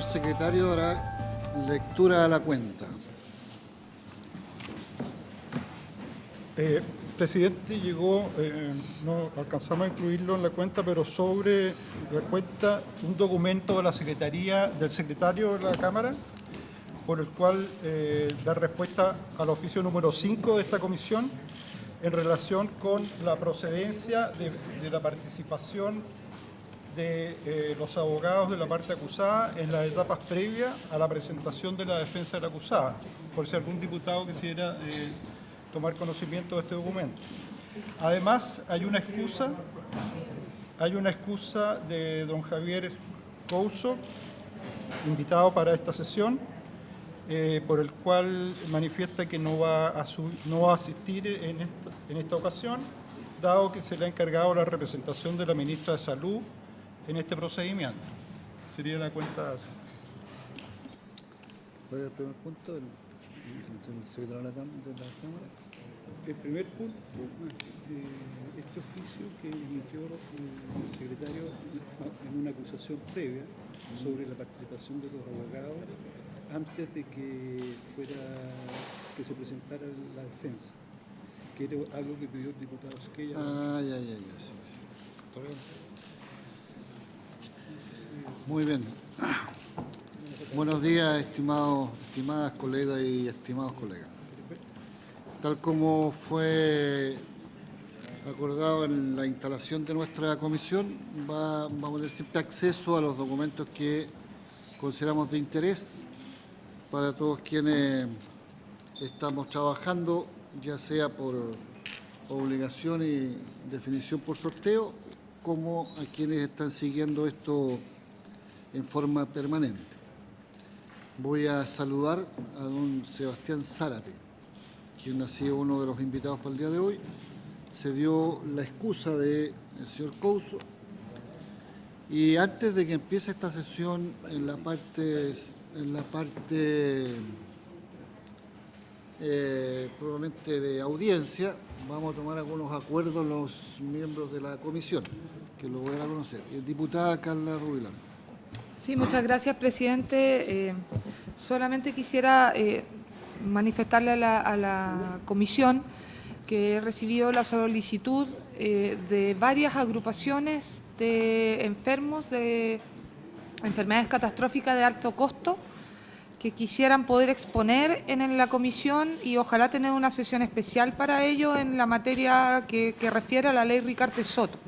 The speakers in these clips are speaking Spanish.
señor secretario dará lectura a la cuenta. Presidente, llegó, no alcanzamos a incluirlo en la cuenta, pero sobre la cuenta un documento de la Secretaría, del secretario de la Cámara, por el cual da respuesta al oficio número 5 de esta comisión en relación con la procedencia de la participación de los abogados de la parte acusada en las etapas previas a la presentación de la defensa de la acusada, por si algún diputado quisiera tomar conocimiento de este documento. Además, hay una excusa de don Javier Couso, invitado para esta sesión, por el cual manifiesta que no va a asistir en esta ocasión, dado que se le ha encargado la representación de la ministra de Salud en este procedimiento. Sería la cuenta. ¿Cuál es el primer punto del secretario de la Cámara? El primer punto, este oficio que emitió el secretario en una acusación previa sobre la participación de los abogados antes de que se presentara la defensa, que era algo que pidió el diputado Esquella. Sí. Muy bien. Buenos días, estimadas colegas y estimados colegas. Tal como fue acordado en la instalación de nuestra comisión, vamos a tener siempre acceso a los documentos que consideramos de interés para todos quienes estamos trabajando, ya sea por obligación y definición por sorteo, como a quienes están siguiendo esto en forma permanente. Voy a saludar a don Sebastián Zárate, quien ha sido uno de los invitados para el día de hoy. Se dio la excusa del señor Couso. Y antes de que empiece esta sesión, en la parte probablemente de audiencia, vamos a tomar algunos acuerdos los miembros de la comisión, que lo voy a conocer. Diputada Carla Rubilar. Sí, muchas gracias, presidente. Solamente quisiera manifestarle a la comisión que he recibido la solicitud de varias agrupaciones de enfermos de enfermedades catastróficas de alto costo que quisieran poder exponer en la comisión y ojalá tener una sesión especial para ello en la materia que refiere a la ley Ricarte Soto.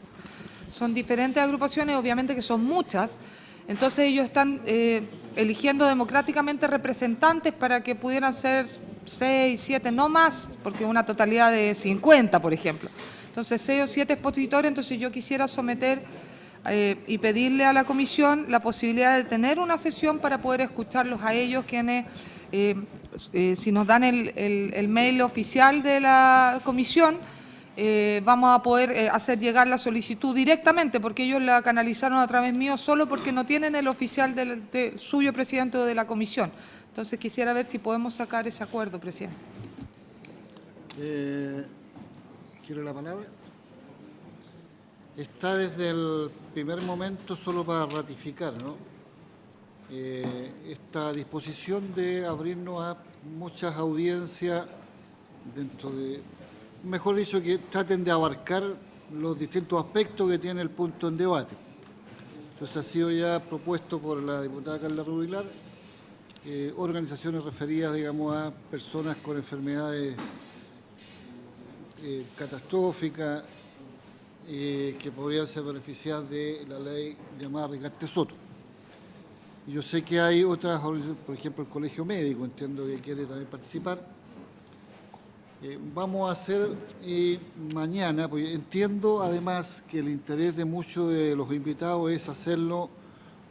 Son diferentes agrupaciones, obviamente que son muchas. Entonces ellos están eligiendo democráticamente representantes para que pudieran ser 6, 7, no más, porque una totalidad de 50, por ejemplo. Entonces 6 o 7 expositores, entonces yo quisiera someter y pedirle a la comisión la posibilidad de tener una sesión para poder escucharlos a ellos, quienes, si nos dan el mail oficial de la comisión, vamos a poder hacer llegar la solicitud directamente, porque ellos la canalizaron a través mío solo porque no tienen el oficial suyo, presidente, de la comisión. Entonces quisiera ver si podemos sacar ese acuerdo, presidente. ¿Quiere la palabra? Está desde el primer momento solo para ratificar, ¿no? Esta disposición de abrirnos a muchas audiencias dentro de... Mejor dicho, que traten de abarcar los distintos aspectos que tiene el punto en debate. Entonces ha sido ya propuesto por la diputada Carla Rubilar organizaciones referidas, digamos, a personas con enfermedades catastróficas que podrían ser beneficiadas de la ley llamada Ricarte Soto. Yo sé que hay otras organizaciones, por ejemplo el Colegio Médico, entiendo que quiere también participar. Vamos a hacer mañana, porque entiendo además que el interés de muchos de los invitados es hacerlo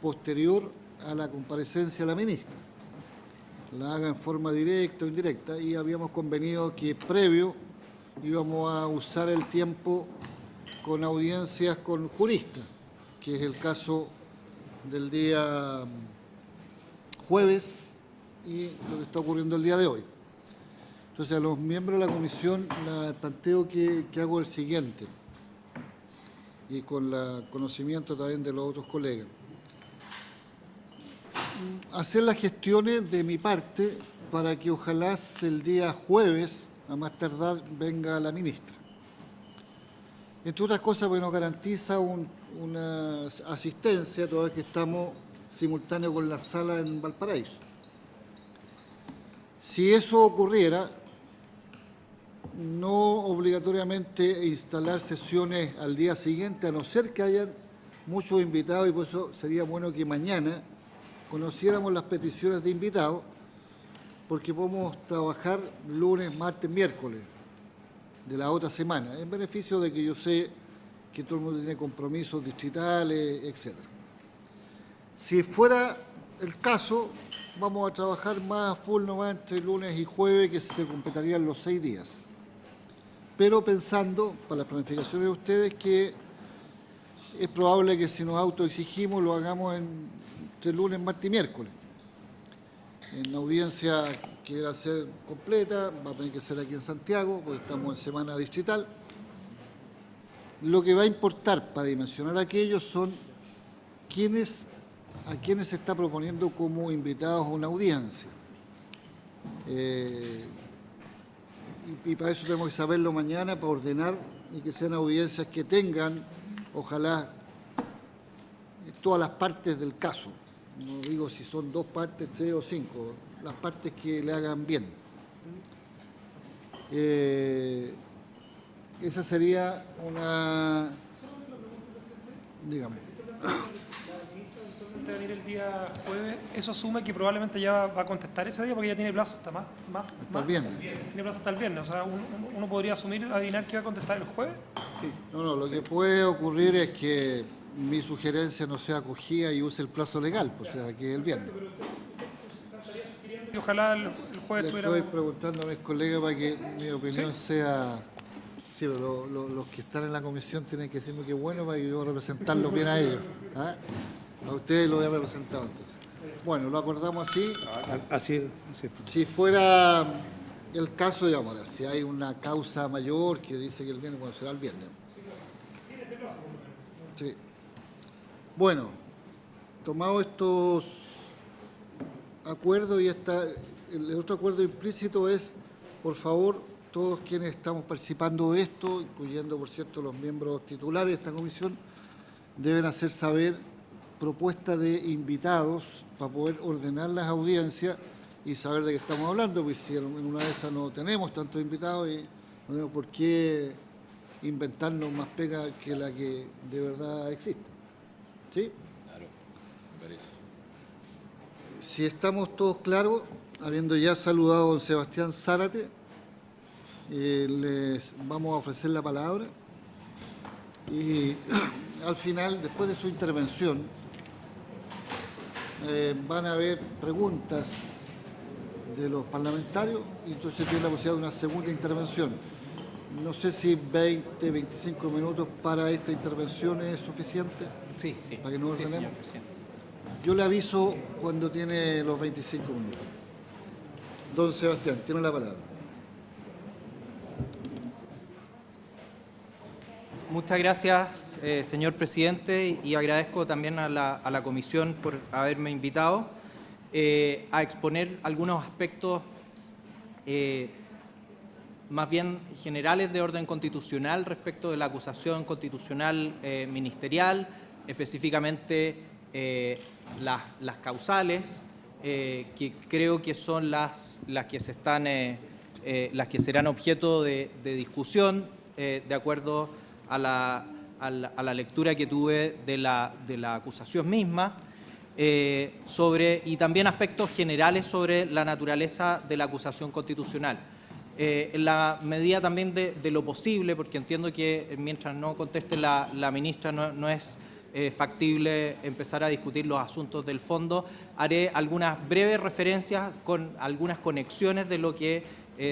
posterior a la comparecencia de la ministra. La haga en forma directa o indirecta, y habíamos convenido que previo íbamos a usar el tiempo con audiencias con juristas, que es el caso del día jueves y lo que está ocurriendo el día de hoy. Entonces, a los miembros de la comisión les planteo que hago el siguiente, y con el conocimiento también de los otros colegas. hacer las gestiones de mi parte para que ojalá el día jueves, a más tardar, venga la ministra. Entre otras cosas, porque nos garantiza una asistencia, toda vez que estamos simultáneos con la sala en Valparaíso. Si eso ocurriera, no obligatoriamente instalar sesiones al día siguiente, a no ser que hayan muchos invitados, y por eso sería bueno que mañana conociéramos las peticiones de invitados, porque podemos trabajar lunes, martes, miércoles de la otra semana, en beneficio de que yo sé que todo el mundo tiene compromisos distritales, etc. Si fuera el caso, vamos a trabajar más a full nomás entre lunes y jueves, que se completarían los 6 días. Pero pensando, para las planificaciones de ustedes, que es probable que si nos autoexigimos lo hagamos entre lunes, martes y miércoles. En la audiencia que quiera ser completa, va a tener que ser aquí en Santiago, porque estamos en semana distrital. Lo que va a importar para dimensionar aquello son a quienes se está proponiendo como invitados a una audiencia. Y para eso tenemos que saberlo mañana, para ordenar y que sean audiencias que tengan, ojalá, todas las partes del caso. No digo si son 2 partes, 3 o 5, las partes que le hagan bien. Esa sería una... Dígame. De venir el día jueves, eso asume que probablemente ya va a contestar ese día porque ya tiene plazo hasta Hasta el viernes. Tiene plazo hasta el viernes, o sea, uno podría asumir, adivinar que va a contestar el jueves. No, lo que puede ocurrir es que mi sugerencia no sea acogida y use el plazo legal, o sea, que el viernes. Y ojalá el jueves Le tuviéramos... estoy preguntando a mis colegas para que mi opinión sea... Sí, pero los que están en la comisión tienen que decirme que bueno para que yo representarlos bien a ellos. ¿Ah? A ustedes lo he representado entonces. Bueno, lo acordamos así. Así. Si fuera el caso, digamos, ahora, si hay una causa mayor que dice que el viernes, bueno, será el viernes. Sí. Bueno, tomados estos acuerdos y el otro acuerdo implícito es, por favor, todos quienes estamos participando de esto, incluyendo, por cierto, los miembros titulares de esta comisión, deben hacer saber propuestas de invitados para poder ordenar las audiencias y saber de qué estamos hablando, porque si en una de esas no tenemos tantos invitados y no tenemos por qué inventarnos más pega que la que de verdad existe. ¿Sí? Claro, me parece. Si estamos todos claros, habiendo ya saludado a don Sebastián Zárate, les vamos a ofrecer la palabra y al final, después de su intervención, van a haber preguntas de los parlamentarios y entonces tiene la posibilidad de una segunda intervención. No sé si 20, 25 minutos para esta intervención es suficiente. Sí. Para que nos Sí, ordenemos. señor presidente. Yo le aviso cuando tiene los 25 minutos. Don Sebastián, tiene la palabra. Muchas gracias, señor presidente, y agradezco también a la comisión por haberme invitado a exponer algunos aspectos más bien generales de orden constitucional respecto de la acusación constitucional ministerial, específicamente las causales, que creo que son las que serán objeto de discusión de acuerdo a la lectura que tuve de la acusación misma, y también aspectos generales sobre la naturaleza de la acusación constitucional. En la medida también de lo posible, porque entiendo que mientras no conteste la ministra no es factible empezar a discutir los asuntos del fondo, haré algunas breves referencias con algunas conexiones de lo que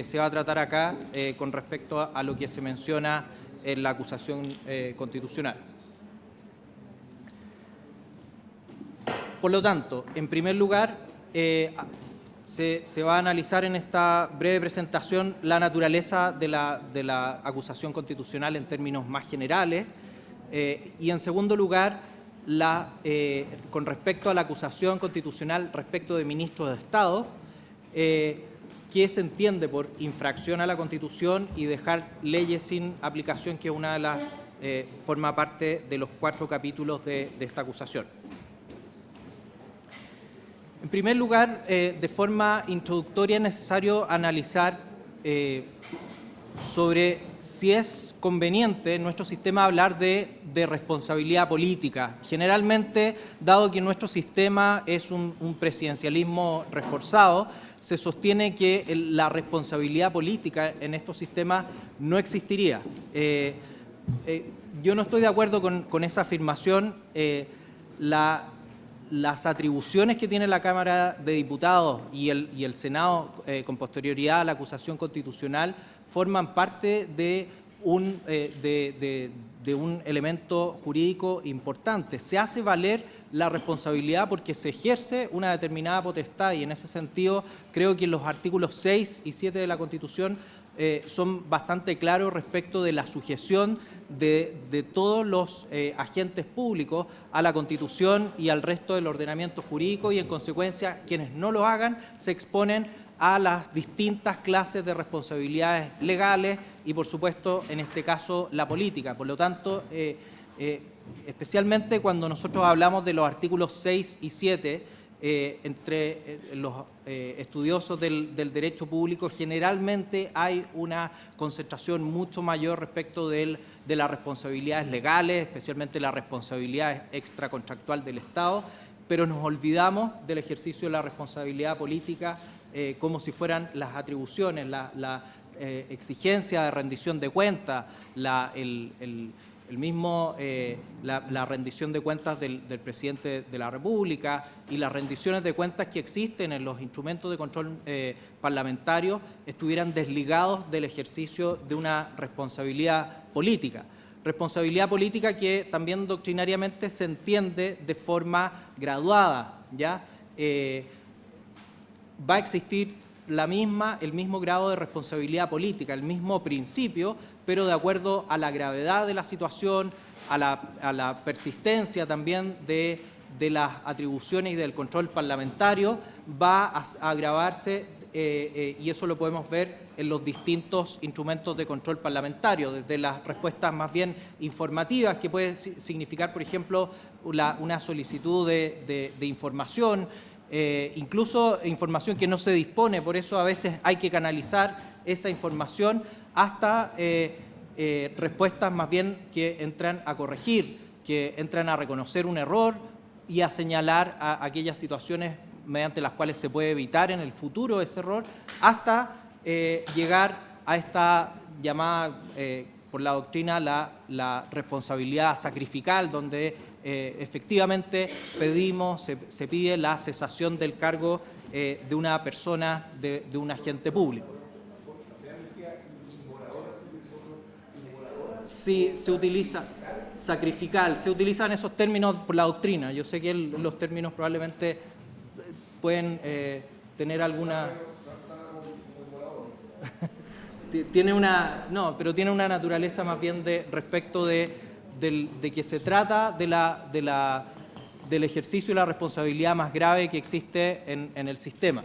se va a tratar acá con respecto a lo que se menciona en la acusación constitucional. Por lo tanto, en primer lugar, se va a analizar en esta breve presentación la naturaleza de la acusación constitucional en términos más generales y, en segundo lugar, con respecto a la acusación constitucional respecto de ministros de Estado, que se entiende por infracción a la Constitución y dejar leyes sin aplicación, que es una de las forma parte de los 4 capítulos de esta acusación. En primer lugar, de forma introductoria es necesario analizar sobre si es conveniente en nuestro sistema hablar de responsabilidad política. Generalmente, dado que nuestro sistema es un presidencialismo reforzado, se sostiene que la responsabilidad política en estos sistemas no existiría. Yo no estoy de acuerdo con esa afirmación. Las atribuciones que tiene la Cámara de Diputados y el Senado con posterioridad a la acusación constitucional forman parte de un elemento jurídico importante. Se hace valer la responsabilidad porque se ejerce una determinada potestad, y en ese sentido creo que los artículos 6 y 7 de la Constitución son bastante claros respecto de la sujeción de todos los agentes públicos a la Constitución y al resto del ordenamiento jurídico, y en consecuencia quienes no lo hagan se exponen a las distintas clases de responsabilidades legales y, por supuesto, en este caso, la política. Por lo tanto, especialmente cuando nosotros hablamos de los artículos 6 y 7, entre los estudiosos del derecho público, generalmente hay una concentración mucho mayor respecto de las responsabilidades legales, especialmente las responsabilidades extracontractual del Estado, pero nos olvidamos del ejercicio de la responsabilidad política como si fueran las atribuciones, la exigencia de rendición de cuentas, la rendición de cuentas del presidente de la República y las rendiciones de cuentas que existen en los instrumentos de control parlamentario estuvieran desligados del ejercicio de una responsabilidad política. Responsabilidad política que también doctrinariamente se entiende de forma graduada, ¿ya? Va a existir el mismo grado de responsabilidad política, el mismo principio, pero de acuerdo a la gravedad de la situación, a la persistencia también de las atribuciones y del control parlamentario, va a agravarse, y eso lo podemos ver en los distintos instrumentos de control parlamentario, desde las respuestas más bien informativas, que puede significar, por ejemplo, una solicitud de información, incluso información que no se dispone, por eso a veces hay que canalizar esa información, hasta respuestas más bien que entran a corregir, que entran a reconocer un error y a señalar aquellas situaciones mediante las cuales se puede evitar en el futuro ese error, hasta llegar a esta llamada por la doctrina la responsabilidad sacrificial, donde efectivamente se pide la cesación del cargo de una persona, de un agente público. Sí, se utiliza sacrificial, se utilizan esos términos por la doctrina. Yo sé que los términos probablemente pueden tener alguna... tiene una naturaleza más bien respecto de que se trata del ejercicio de la responsabilidad más grave que existe en el sistema.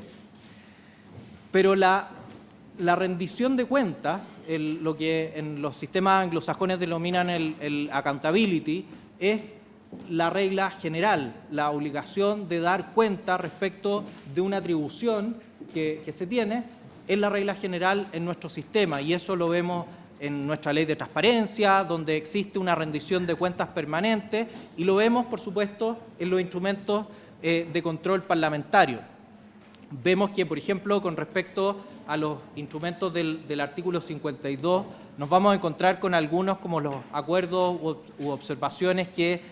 Pero la rendición de cuentas, lo que en los sistemas anglosajones denominan el accountability, es la regla general, la obligación de dar cuenta respecto de una atribución que se tiene, es la regla general en nuestro sistema, y eso lo vemos en nuestra ley de transparencia, donde existe una rendición de cuentas permanente, y lo vemos, por supuesto, en los instrumentos de control parlamentario. Vemos que, por ejemplo, con respecto a los instrumentos del artículo 52, nos vamos a encontrar con algunos como los acuerdos u observaciones que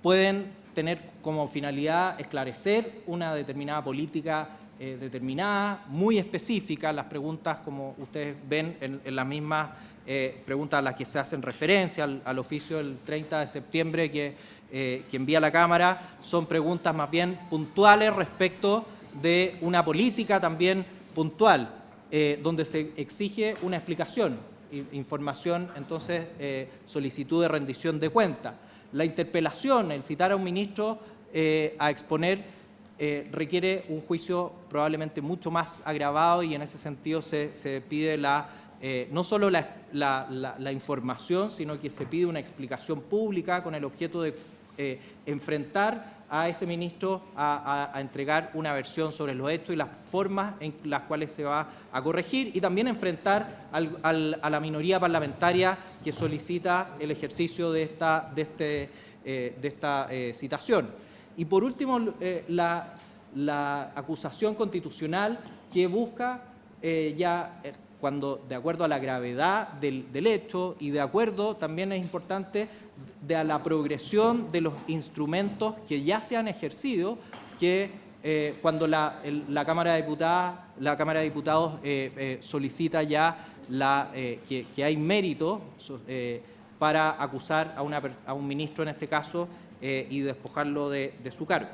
pueden tener como finalidad esclarecer una determinada política determinada, muy específica. Las preguntas, como ustedes ven en las mismas preguntas a las que se hacen referencia al oficio del 30 de septiembre que envía la Cámara, son preguntas más bien puntuales respecto de una política también puntual, donde se exige una explicación. información, entonces, solicitud de rendición de cuenta. La interpelación, el citar a un ministro a exponer, requiere un juicio probablemente mucho más agravado y en ese sentido se pide no solo la información, sino que se pide una explicación pública con el objeto de enfrentar a ese ministro a entregar una versión sobre los hechos y las formas en las cuales se va a corregir, y también enfrentar a la minoría parlamentaria que solicita el ejercicio de esta citación. Y por último, la acusación constitucional que busca cuando, de acuerdo a la gravedad del hecho y de acuerdo, también es importante, de la progresión de los instrumentos que ya se han ejercido, que cuando la Cámara de Diputados solicita ya que hay mérito para acusar a un ministro en este caso y despojarlo de su cargo.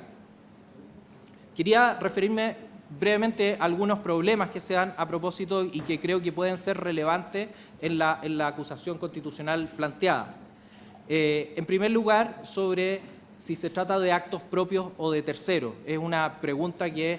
Quería referirme brevemente a algunos problemas que se dan a propósito y que creo que pueden ser relevantes en la acusación constitucional planteada. En primer lugar, sobre si se trata de actos propios o de terceros. Es una pregunta que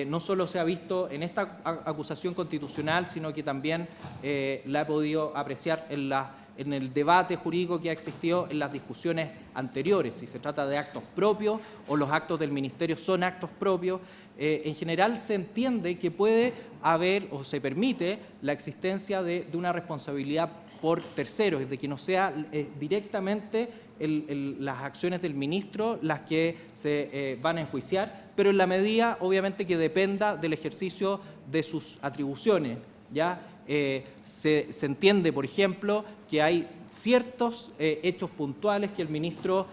no solo se ha visto en esta acusación constitucional, sino que también la he podido apreciar en el debate jurídico que ha existido en las discusiones anteriores, si se trata de actos propios o los actos del Ministerio son actos propios. En general se entiende que puede haber o se permite la existencia de una responsabilidad por terceros, de que no sea directamente las acciones del ministro las que se van a enjuiciar, pero en la medida, obviamente, que dependa del ejercicio de sus atribuciones, ¿ya? Se entiende, por ejemplo, que hay ciertos hechos puntuales que el ministro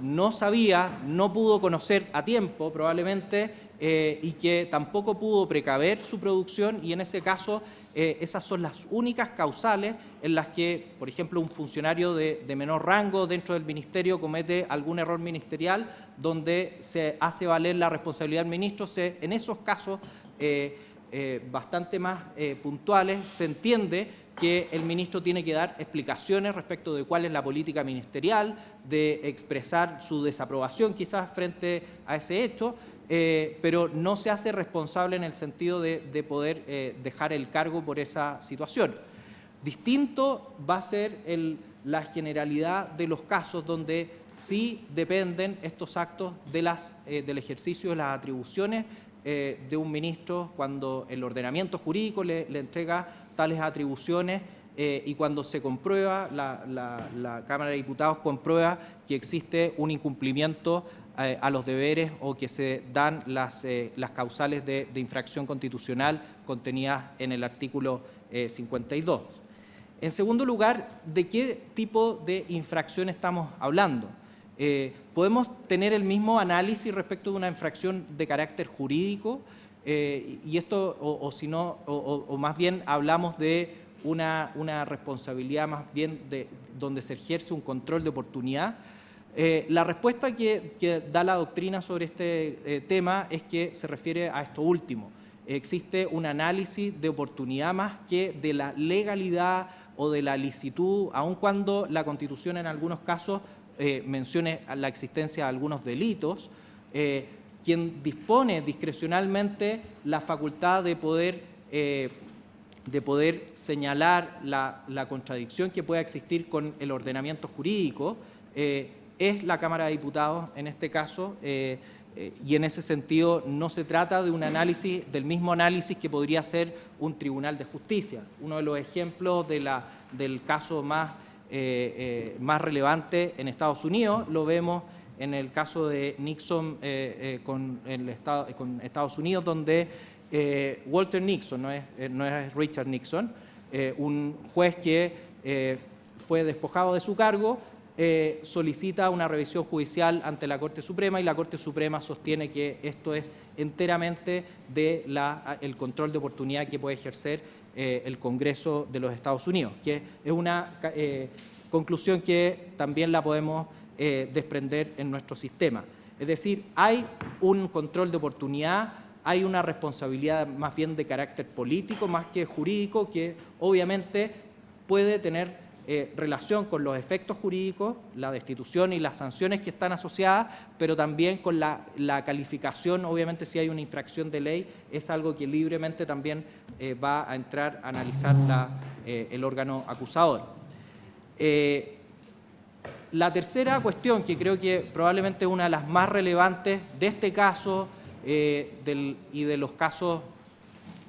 no sabía, no pudo conocer a tiempo probablemente y que tampoco pudo precaver su producción, y en ese caso esas son las únicas causales en las que, por ejemplo, un funcionario de menor rango dentro del ministerio comete algún error ministerial donde se hace valer la responsabilidad del ministro. En esos casos bastante más puntuales se entiende que el ministro tiene que dar explicaciones respecto de cuál es la política ministerial, de expresar su desaprobación quizás frente a ese hecho, pero no se hace responsable en el sentido de poder dejar el cargo por esa situación. Distinto va a ser la generalidad de los casos donde sí dependen estos actos del ejercicio de las atribuciones de un ministro, cuando el ordenamiento jurídico le entrega tales atribuciones y cuando se comprueba, la Cámara de Diputados comprueba que existe un incumplimiento a los deberes o que se dan las causales de infracción constitucional contenidas en el artículo 52. En segundo lugar, ¿de qué tipo de infracción estamos hablando? Podemos tener el mismo análisis respecto de una infracción de carácter jurídico y esto, o más bien hablamos de una responsabilidad más bien donde se ejerce un control de oportunidad. La respuesta que da la doctrina sobre este tema es que se refiere a esto último. Existe un análisis de oportunidad más que de la legalidad o de la licitud, aun cuando la Constitución en algunos casos mencione la existencia de algunos delitos, quien dispone discrecionalmente la facultad de poder señalar la contradicción que pueda existir con el ordenamiento jurídico, es la Cámara de Diputados en este caso, y en ese sentido no se trata de un análisis, del mismo análisis que podría hacer un tribunal de justicia. Uno de los ejemplos del caso más relevante en Estados Unidos lo vemos en el caso de Nixon con Estados Unidos, donde Walter Nixon, no es Richard Nixon, un juez que fue despojado de su cargo, solicita una revisión judicial ante la Corte Suprema y la Corte Suprema sostiene que esto es enteramente el control de oportunidad que puede ejercer el Congreso de los Estados Unidos, que es una conclusión que también la podemos desprender en nuestro sistema. Es decir, hay un control de oportunidad, hay una responsabilidad más bien de carácter político más que jurídico, que obviamente puede tener relación con los efectos jurídicos, la destitución y las sanciones que están asociadas, pero también con la calificación. Obviamente, si hay una infracción de ley, es algo que libremente también va a entrar a analizar el órgano acusador. La tercera cuestión, que creo que probablemente es una de las más relevantes de este caso y de los casos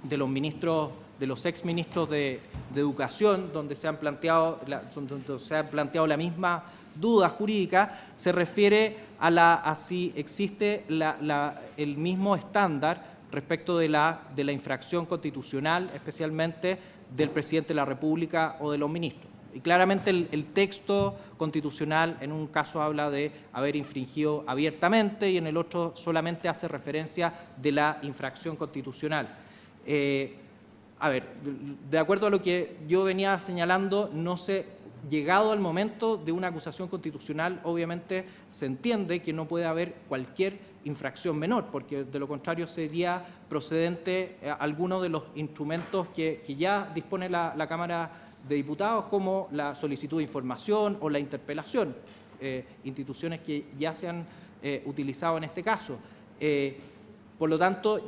de los ministros, de los exministros de Educación, donde se han planteado la misma duda jurídica, se refiere a si existe el mismo estándar respecto de la infracción constitucional, especialmente del presidente de la República o de los ministros. Y claramente el texto constitucional en un caso habla de haber infringido abiertamente y en el otro solamente hace referencia de la infracción constitucional. A ver, de acuerdo a lo que yo venía señalando, llegado al momento de una acusación constitucional, obviamente se entiende que no puede haber cualquier infracción menor, porque de lo contrario sería procedente alguno de los instrumentos que ya dispone la Cámara de Diputados, como la solicitud de información o la interpelación, instituciones que ya se han utilizado en este caso. Por lo tanto,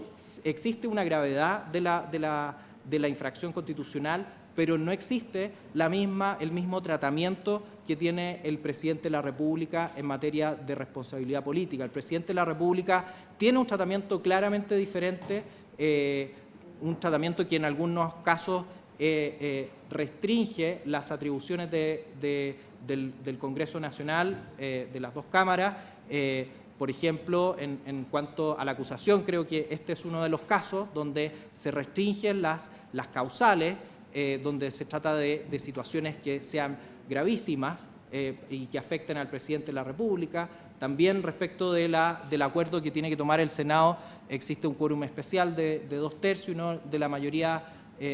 existe una gravedad de la infracción constitucional, pero no existe el mismo tratamiento que tiene el presidente de la República en materia de responsabilidad política. El presidente de la República tiene un tratamiento claramente diferente, un tratamiento que en algunos casos restringe las atribuciones del Congreso Nacional, de las dos cámaras. Por ejemplo, en cuanto a la acusación, creo que este es uno de los casos donde se restringen las causales, donde se trata de situaciones que sean gravísimas y que afecten al presidente de la República. También respecto del acuerdo que tiene que tomar el Senado, existe un quórum especial de 2/3 y no de la mayoría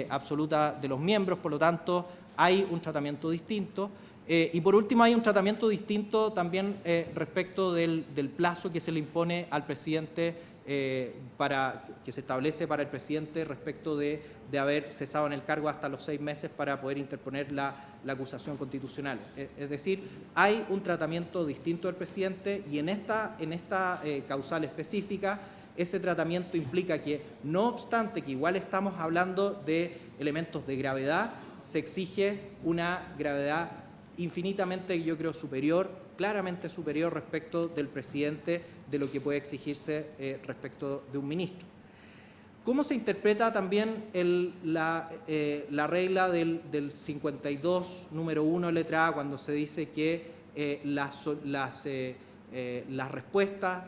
absoluta de los miembros, por lo tanto hay un tratamiento distinto. Y por último, hay un tratamiento distinto también respecto del plazo que se le impone al presidente, que se establece para el presidente respecto de haber cesado en el cargo hasta los 6 meses para poder interponer la acusación constitucional. Es decir, hay un tratamiento distinto del presidente y en esta causal específica, ese tratamiento implica que, no obstante que igual estamos hablando de elementos de gravedad, se exige una gravedad infinitamente, yo creo, superior, claramente superior respecto del presidente de lo que puede exigirse respecto de un ministro. ¿Cómo se interpreta también la regla del 52, número 1, letra A, cuando se dice que las respuestas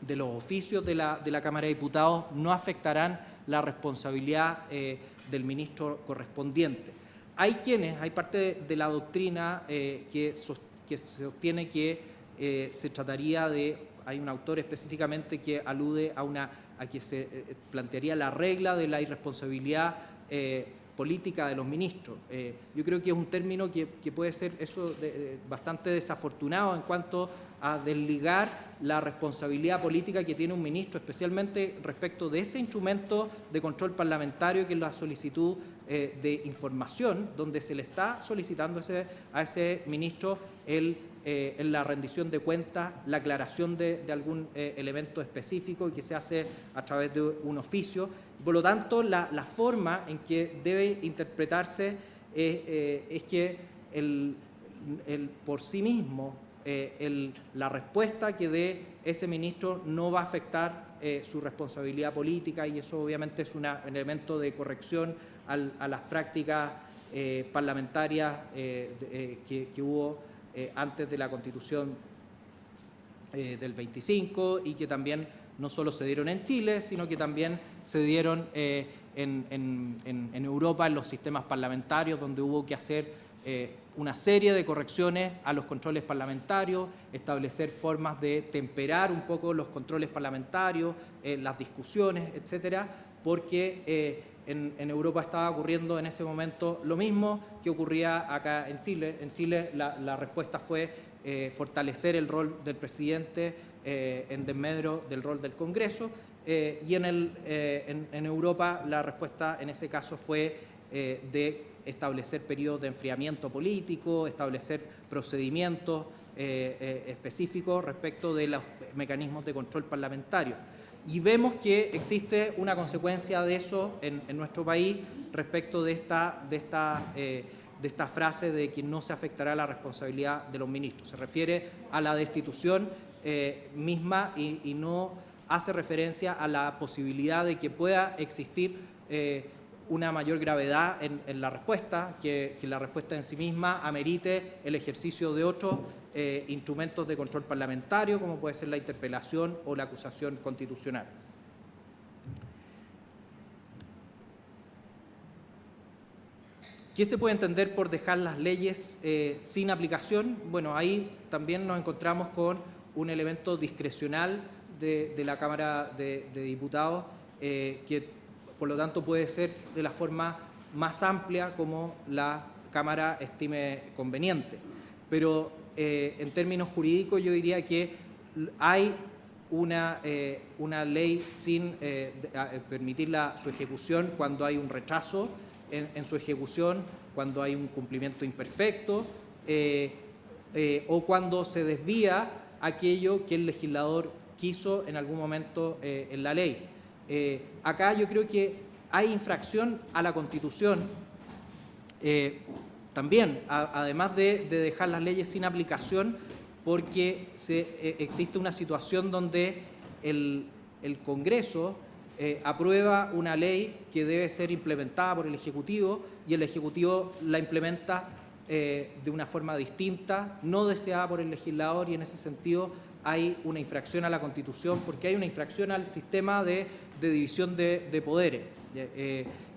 de los oficios de la Cámara de Diputados no afectarán la responsabilidad del ministro correspondiente? Hay parte de la doctrina que sostiene que se trataría hay un autor específicamente que alude a que se plantearía la regla de la irresponsabilidad política de los ministros. Yo creo que es un término que puede ser bastante desafortunado en cuanto a desligar la responsabilidad política que tiene un ministro, especialmente respecto de ese instrumento de control parlamentario que es la solicitud de información, donde se le está solicitando a ese ministro en la rendición de cuentas la aclaración de algún elemento específico y que se hace a través de un oficio. Por lo tanto, la forma en que debe interpretarse es que por sí mismo la respuesta que dé ese ministro no va a afectar su responsabilidad política, y eso obviamente es un elemento de corrección a las prácticas parlamentarias que hubo antes de la Constitución del 25 y que también no solo se dieron en Chile, sino que también se dieron en Europa, en los sistemas parlamentarios, donde hubo que hacer una serie de correcciones a los controles parlamentarios, establecer formas de temperar un poco los controles parlamentarios, las discusiones, etcétera, porque en Europa estaba ocurriendo en ese momento lo mismo que ocurría acá en Chile. En Chile la respuesta fue fortalecer el rol del presidente en desmedro del rol del Congreso, y en Europa la respuesta en ese caso fue de establecer periodos de enfriamiento político, establecer procedimientos específicos respecto de los mecanismos de control parlamentario. Y vemos que existe una consecuencia de eso en nuestro país respecto de esta frase de que no se afectará la responsabilidad de los ministros. Se refiere a la destitución misma y no hace referencia a la posibilidad de que pueda existir una mayor gravedad en la respuesta, que la respuesta en sí misma amerite el ejercicio de otros instrumentos de control parlamentario, como puede ser la interpelación o la acusación constitucional. ¿Qué se puede entender por dejar las leyes sin aplicación? Bueno, ahí también nos encontramos con un elemento discrecional de la Cámara de Diputados, que por lo tanto puede ser de la forma más amplia como la Cámara estime conveniente. Pero en términos jurídicos yo diría que hay una ley sin permitir su ejecución cuando hay un rechazo en su ejecución, cuando hay un cumplimiento imperfecto o cuando se desvía aquello que el legislador quiso en algún momento en la ley. Acá yo creo que hay infracción a la Constitución también, además de dejar las leyes sin aplicación, porque existe una situación donde el Congreso aprueba una ley que debe ser implementada por el Ejecutivo y el Ejecutivo la implementa de una forma distinta, no deseada por el legislador, y en ese sentido hay una infracción a la Constitución porque hay una infracción al sistema de división de poderes.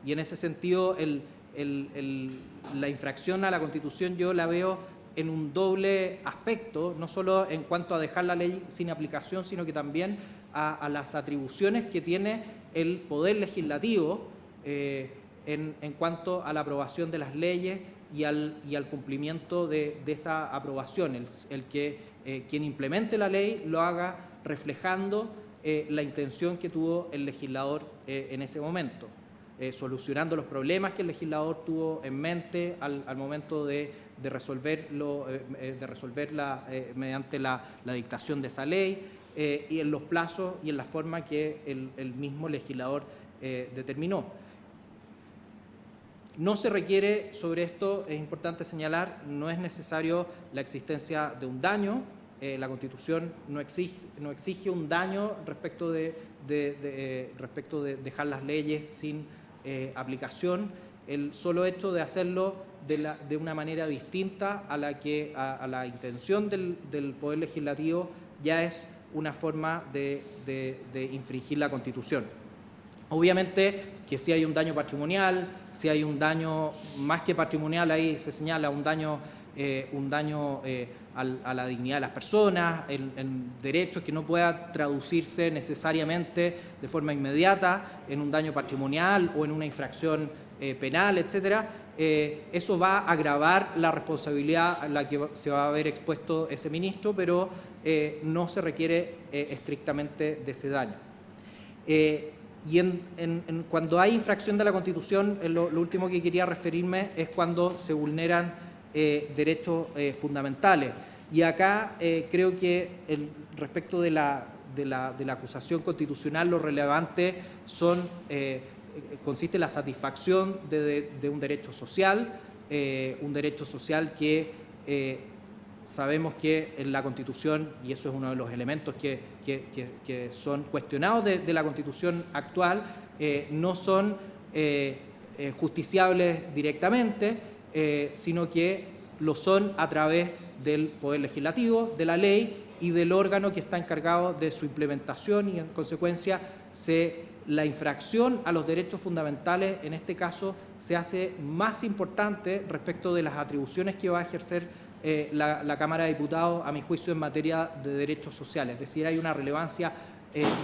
Y en ese sentido la infracción a la Constitución yo la veo en un doble aspecto, no solo en cuanto a dejar la ley sin aplicación, sino que también a las atribuciones que tiene el Poder Legislativo en cuanto a la aprobación de las leyes y al cumplimiento de esa aprobación. El que quien implemente la ley lo haga reflejando la intención que tuvo el legislador en ese momento, solucionando los problemas que el legislador tuvo en mente al momento de resolverla mediante la dictación de esa ley, y en los plazos y en la forma que el mismo legislador determinó. No se requiere, sobre esto es importante señalar, no es necesario la existencia de un daño. La Constitución no exige un daño respecto de dejar las leyes sin aplicación. El solo hecho de hacerlo de una manera distinta a la intención del Poder Legislativo ya es una forma de infringir la Constitución. Obviamente que si hay un daño patrimonial, si hay un daño más que patrimonial, ahí se señala un daño a la dignidad de las personas, en derechos que no pueda traducirse necesariamente de forma inmediata en un daño patrimonial o en una infracción penal, etcétera. Eso va a agravar la responsabilidad a la que se va a ver expuesto ese ministro, pero no se requiere estrictamente de ese daño. Y cuando hay infracción de la Constitución, lo último que quería referirme es cuando se vulneran derechos fundamentales. Y acá creo que respecto de la acusación constitucional, lo relevante consiste en la satisfacción de un derecho social que sabemos que en la Constitución, y eso es uno de los elementos que son cuestionados de la Constitución actual, no son justiciables directamente, sino que lo son a través del Poder Legislativo, de la ley y del órgano que está encargado de su implementación, y en consecuencia la infracción a los derechos fundamentales en este caso se hace más importante respecto de las atribuciones que va a ejercer la Cámara de Diputados, a mi juicio, en materia de derechos sociales. Es decir, hay una relevancia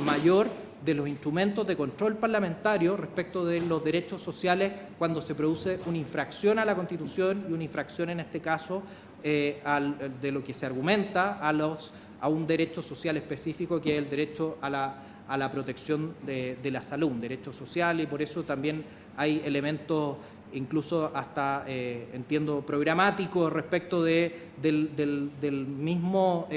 mayor de los instrumentos de control parlamentario respecto de los derechos sociales cuando se produce una infracción a la Constitución, y una infracción en este caso de lo que se argumenta a un derecho social específico, que es el derecho a la protección de la salud, un derecho social, y por eso también hay elementos incluso hasta, entiendo, programático respecto del mismo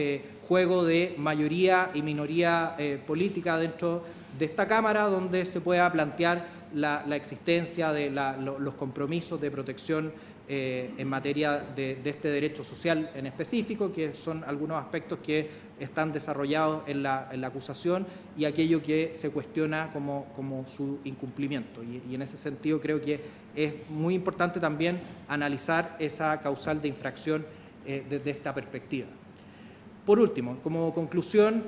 juego de mayoría y minoría política dentro de esta Cámara, donde se pueda plantear la existencia de los compromisos de protección en materia de este derecho social en específico, que son algunos aspectos que están desarrollados en la acusación, y aquello que se cuestiona como su incumplimiento. Y en ese sentido creo que es muy importante también analizar esa causal de infracción desde esta perspectiva. Por último, como conclusión,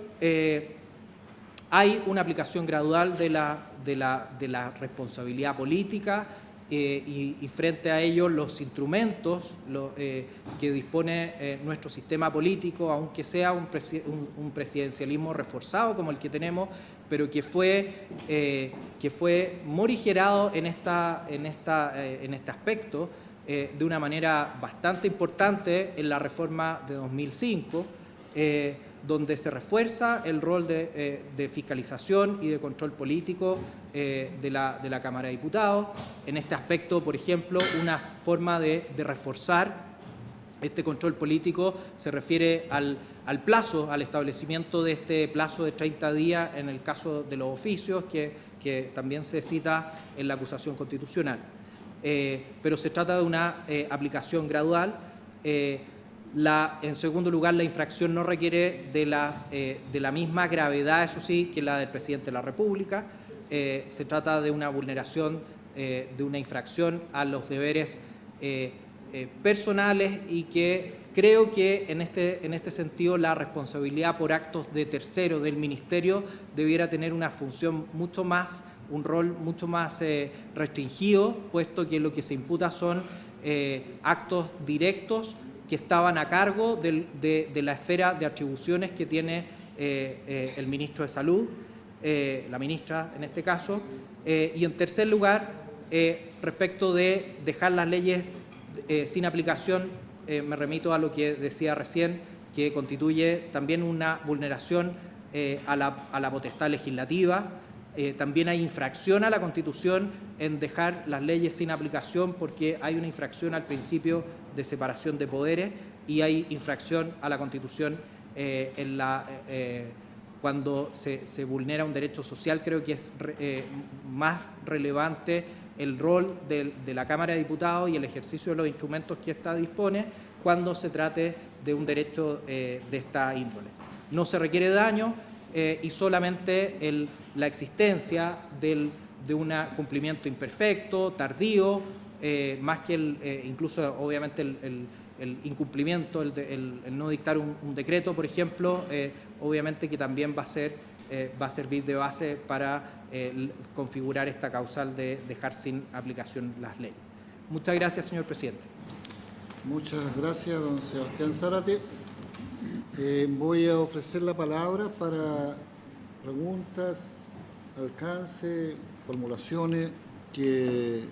hay una aplicación gradual de la responsabilidad política y frente a ello los instrumentos que dispone nuestro sistema político, aunque sea un presidencialismo reforzado como el que tenemos, pero que fue morigerado en este aspecto de una manera bastante importante en la reforma de 2005, donde se refuerza el rol de fiscalización y de control político de la Cámara de Diputados. En este aspecto, por ejemplo, una forma de reforzar este control político se refiere al plazo, al establecimiento de este plazo de 30 días en el caso de los oficios, que también se cita en la acusación constitucional. Pero se trata de una aplicación gradual. En segundo lugar, la infracción no requiere de la misma gravedad, eso sí, que la del presidente de la República. Se trata de una vulneración, de una infracción a los deberes personales, y que creo que en este sentido la responsabilidad por actos de tercero del Ministerio debiera tener una función un rol mucho más restringido, puesto que lo que se imputa son actos directos que estaban a cargo de la esfera de atribuciones que tiene el ministro de Salud, la ministra en este caso. Y en tercer lugar, respecto de dejar las leyes sin aplicación, me remito a lo que decía recién, que constituye también una vulneración a la potestad legislativa. También hay infracción a la Constitución en dejar las leyes sin aplicación, porque hay una infracción al principio de separación de poderes, y hay infracción a la Constitución cuando se vulnera un derecho social. Creo que es más relevante el rol de la Cámara de Diputados y el ejercicio de los instrumentos que ésta dispone cuando se trate de un derecho de esta índole. No se requiere daño y solamente la existencia de un cumplimiento imperfecto, tardío, más que incluso obviamente el incumplimiento, el no dictar un decreto, por ejemplo, obviamente que también va a servir de base para configurar esta causal de dejar sin aplicación las leyes. Muchas gracias, señor presidente. Muchas gracias, don Sebastián Zárate. Voy a ofrecer la palabra para preguntas, alcance, formulaciones que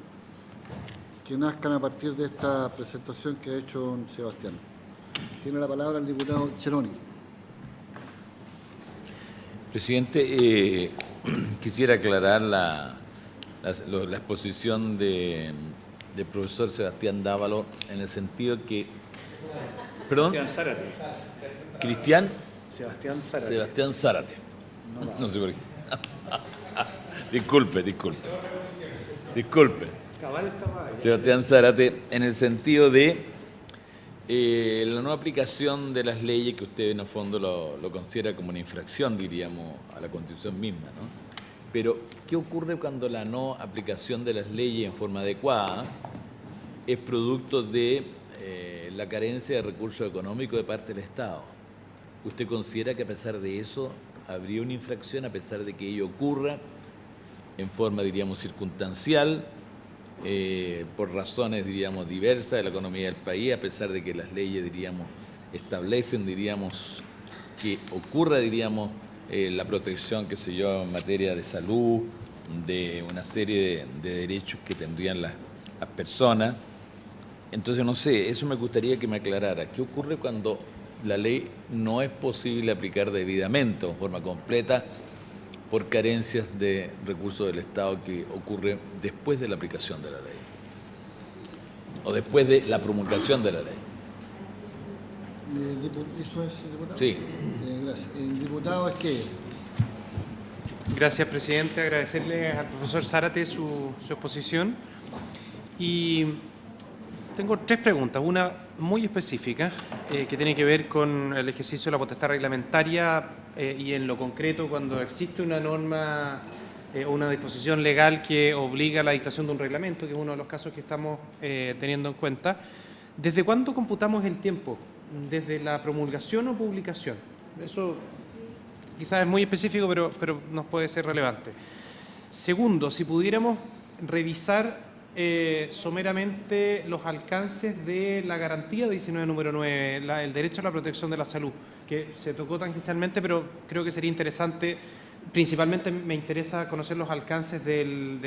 nazcan a partir de esta presentación que ha hecho don Sebastián. Tiene la palabra el diputado Cheroni. Presidente, quisiera aclarar la exposición del profesor Sebastián Dávalo, en el sentido que... ¿Perdón? Sebastián Zárate. ¿Cristian? Sebastián Zárate. Sebastián Zárate. No sé por qué. Disculpe. Cabal estaba ahí. Sebastián Zárate, en el sentido de la no aplicación de las leyes, que usted en el fondo lo considera como una infracción, diríamos, a la Constitución misma, ¿no? Pero, ¿qué ocurre cuando la no aplicación de las leyes en forma adecuada es producto de la carencia de recursos económicos de parte del Estado? ¿Usted considera que a pesar de eso habría una infracción, a pesar de que ello ocurra en forma, diríamos, circunstancial, por razones, diríamos, diversas de la economía del país, a pesar de que las leyes, diríamos, establecen, diríamos, que ocurra, diríamos, la protección, qué sé yo, en materia de salud, de una serie de derechos que tendrían las personas? Entonces, no sé, eso me gustaría que me aclarara. ¿Qué ocurre cuando la ley no es posible aplicar debidamente, en forma completa, por carencias de recursos del Estado que ocurre después de la aplicación de la ley? o después de la promulgación de la ley. ¿Eso es, diputado? Sí. Gracias. El diputado Esquella. Gracias, presidente. Agradecerle al profesor Zárate su exposición. Y tengo 3 preguntas. Una muy específica, que tiene que ver con el ejercicio de la potestad reglamentaria y en lo concreto cuando existe una norma o una disposición legal que obliga a la dictación de un reglamento, que es uno de los casos que estamos teniendo en cuenta. ¿Desde cuándo computamos el tiempo? ¿Desde la promulgación o publicación? Eso quizás es muy específico, pero nos puede ser relevante. Segundo, si pudiéramos revisar someramente los alcances de la garantía 19 número 9, el derecho a la protección de la salud, que se tocó tangencialmente, pero creo que sería interesante, principalmente me interesa conocer los alcances del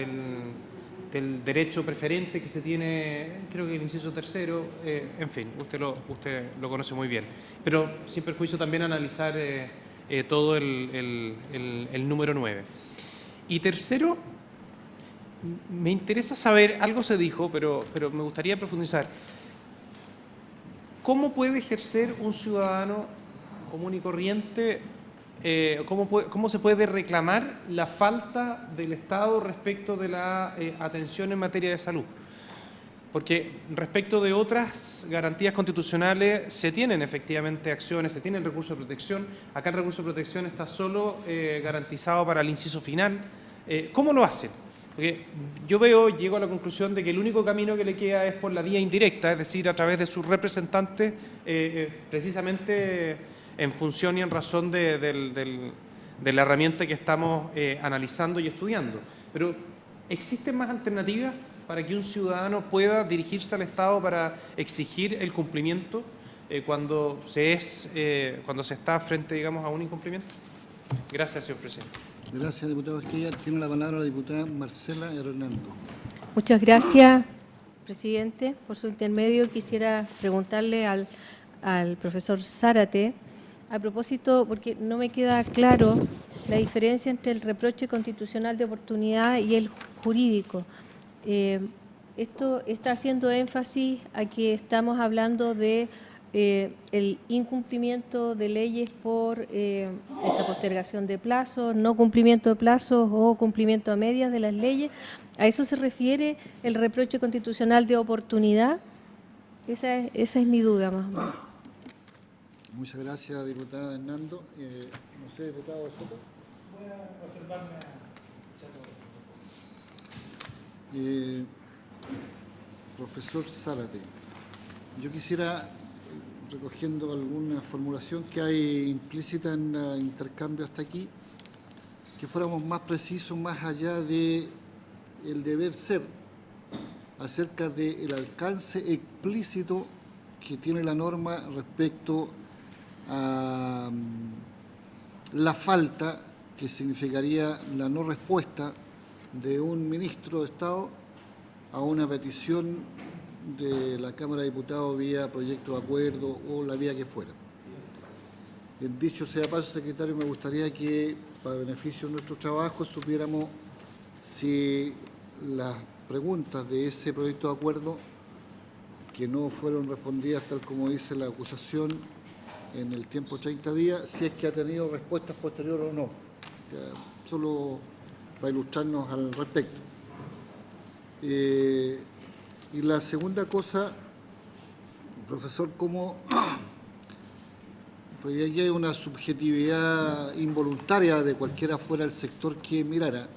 derecho preferente que se tiene, creo que el inciso tercero, en fin, usted lo conoce muy bien. Pero sin perjuicio también analizar todo el número 9. Y tercero, me interesa saber, algo se dijo, pero me gustaría profundizar, ¿cómo puede ejercer un ciudadano común y corriente, cómo se puede reclamar la falta del Estado respecto de la atención en materia de salud? Porque respecto de otras garantías constitucionales se tienen efectivamente acciones, se tiene el recurso de protección. Acá el recurso de protección está solo garantizado para el inciso final. ¿Cómo lo hacen? Porque yo llego a la conclusión de que el único camino que le queda es por la vía indirecta, es decir, a través de sus representantes, precisamente en función y en razón de la herramienta que estamos analizando y estudiando. Pero, ¿existen más alternativas para que un ciudadano pueda dirigirse al Estado para exigir el cumplimiento cuando se está frente, digamos, a un incumplimiento? Gracias, señor presidente. Gracias, diputado Esquella. Tiene la palabra la diputada Marcela Hernando. Muchas gracias, presidente. Por su intermedio quisiera preguntarle al profesor Zárate, a propósito, porque no me queda claro la diferencia entre el reproche constitucional de oportunidad y el jurídico. Esto está haciendo énfasis a que estamos hablando de el incumplimiento de leyes por esta postergación de plazos, no cumplimiento de plazos o cumplimiento a medias de las leyes. ¿A eso se refiere el reproche constitucional de oportunidad? Esa es mi duda, más o menos. Muchas gracias, diputada Hernando. No sé, diputado Soto. Voy a reservarme a profesor Zárate, yo quisiera, recogiendo alguna formulación que hay implícita en el intercambio hasta aquí, que fuéramos más precisos, más allá de el deber ser, acerca del alcance explícito que tiene la norma respecto a la falta, que significaría la no respuesta de un ministro de Estado a una petición de la Cámara de Diputados vía proyecto de acuerdo o la vía que fuera. Dicho sea paso, secretario, me gustaría que, para beneficio de nuestro trabajo, supiéramos si las preguntas de ese proyecto de acuerdo, que no fueron respondidas tal como dice la acusación en el tiempo 30 días, si es que ha tenido respuestas posteriores o no. Solo para ilustrarnos al respecto. Y la segunda cosa, profesor, ¿cómo? Pues aquí hay una subjetividad involuntaria de cualquiera fuera del sector que mirara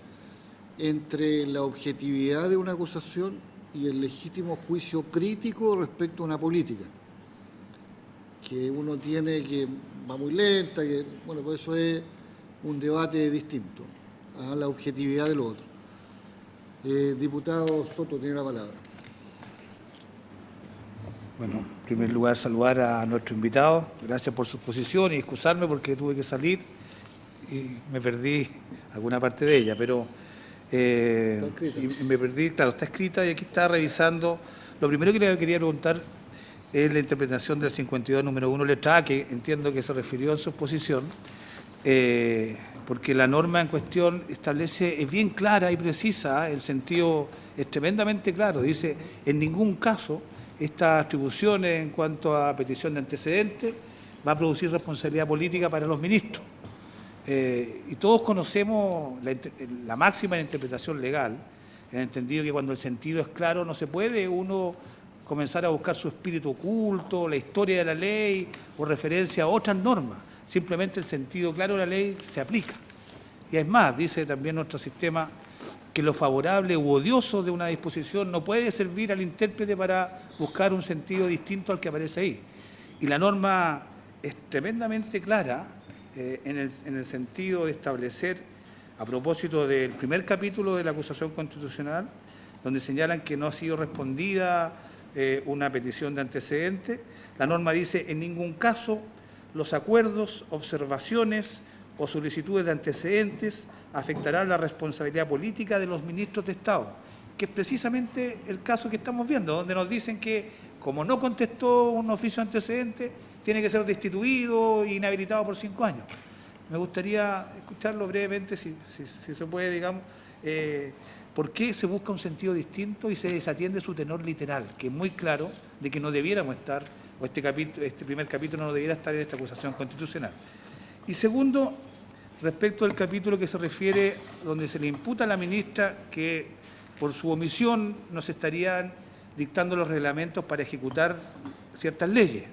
entre la objetividad de una acusación y el legítimo juicio crítico respecto a una política, que uno tiene que va muy lenta, que, bueno, pues eso es un debate distinto a la objetividad del otro. Diputado Soto, tiene la palabra. Bueno, en primer lugar saludar a nuestro invitado, gracias por su exposición y excusarme porque tuve que salir y me perdí alguna parte de ella, pero y me perdí, claro, está escrita y aquí está revisando. Lo primero que le quería preguntar es la interpretación del 52 número 1 letra A, que entiendo que se refirió en su exposición, porque la norma en cuestión establece, es bien clara y precisa, el sentido es tremendamente claro, dice, en ningún caso estas atribuciones en cuanto a petición de antecedentes va a producir responsabilidad política para los ministros. Y todos conocemos la máxima de interpretación legal, en el entendido que cuando el sentido es claro no se puede uno comenzar a buscar su espíritu oculto, la historia de la ley o referencia a otras normas. Simplemente el sentido claro de la ley se aplica. Y es más, dice también nuestro sistema que lo favorable u odioso de una disposición no puede servir al intérprete para buscar un sentido distinto al que aparece ahí. Y la norma es tremendamente clara en el sentido de establecer, a propósito del primer capítulo de la acusación constitucional, donde señalan que no ha sido respondida una petición de antecedentes, la norma dice, en ningún caso los acuerdos, observaciones o solicitudes de antecedentes afectarán la responsabilidad política de los ministros de Estado, que es precisamente el caso que estamos viendo, donde nos dicen que, como no contestó un oficio de antecedentes, tiene que ser destituido e inhabilitado por 5 años. Me gustaría escucharlo brevemente, si se puede, digamos, por qué se busca un sentido distinto y se desatiende su tenor literal, que es muy claro de que no debiéramos estar, o este primer capítulo no debiera estar en esta acusación constitucional. Y segundo, respecto al capítulo que se refiere, donde se le imputa a la ministra que por su omisión nos estarían dictando los reglamentos para ejecutar ciertas leyes.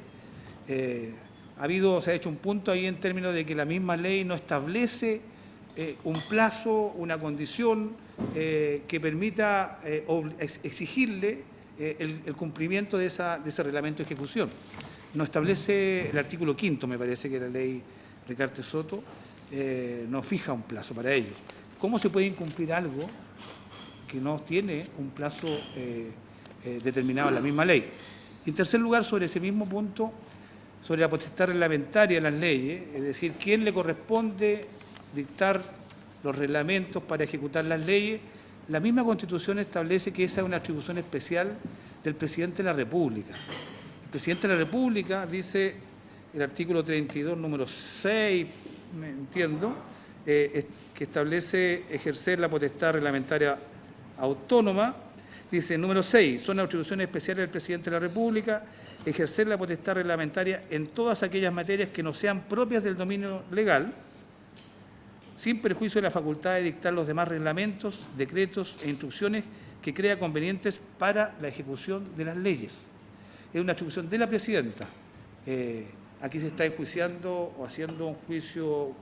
Se ha hecho un punto ahí en términos de que la misma ley no establece un plazo, una condición que permita exigirle el cumplimiento de ese reglamento de ejecución. No establece el artículo 5º, me parece que la ley Ricardo Soto, no fija un plazo para ello. ¿Cómo se puede incumplir algo que no tiene un plazo determinado en la misma ley? Y en tercer lugar, sobre ese mismo punto, sobre la potestad reglamentaria de las leyes, es decir, quién le corresponde dictar los reglamentos para ejecutar las leyes, la misma Constitución establece que esa es una atribución especial del Presidente de la República. El Presidente de la República, dice el artículo 32, número 6, me entiendo, que establece ejercer la potestad reglamentaria autónoma. Dice, número 6, son atribuciones especiales del Presidente de la República ejercer la potestad reglamentaria en todas aquellas materias que no sean propias del dominio legal, sin perjuicio de la facultad de dictar los demás reglamentos, decretos e instrucciones que crea convenientes para la ejecución de las leyes. Es una atribución de la Presidenta. Aquí se está enjuiciando o haciendo un juicio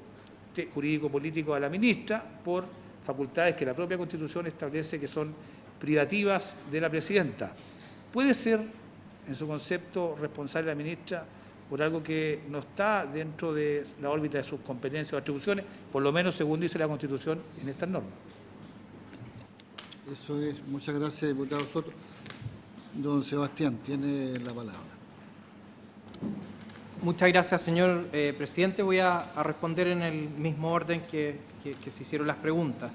jurídico-político a la ministra por facultades que la propia Constitución establece que son privativas de la Presidenta. Puede ser, en su concepto, responsable la ministra por algo que no está dentro de la órbita de sus competencias o atribuciones, por lo menos según dice la Constitución en estas normas. Eso es. Muchas gracias, diputado Soto. Don Sebastián, tiene la palabra. Muchas gracias, señor presidente. Voy a responder en el mismo orden que se hicieron las preguntas.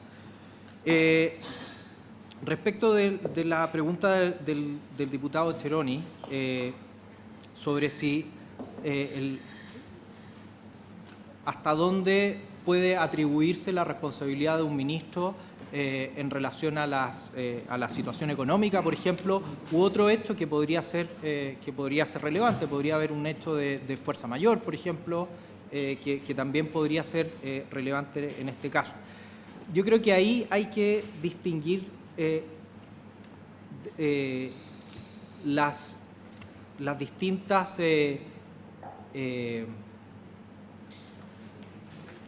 Respecto de la pregunta del diputado Cheroni sobre si hasta dónde puede atribuirse la responsabilidad de un ministro en relación a la situación económica, por ejemplo, u otro hecho que podría ser relevante. Podría haber un hecho de fuerza mayor, por ejemplo, que también podría ser relevante en este caso. Yo creo que ahí hay que distinguir las distintas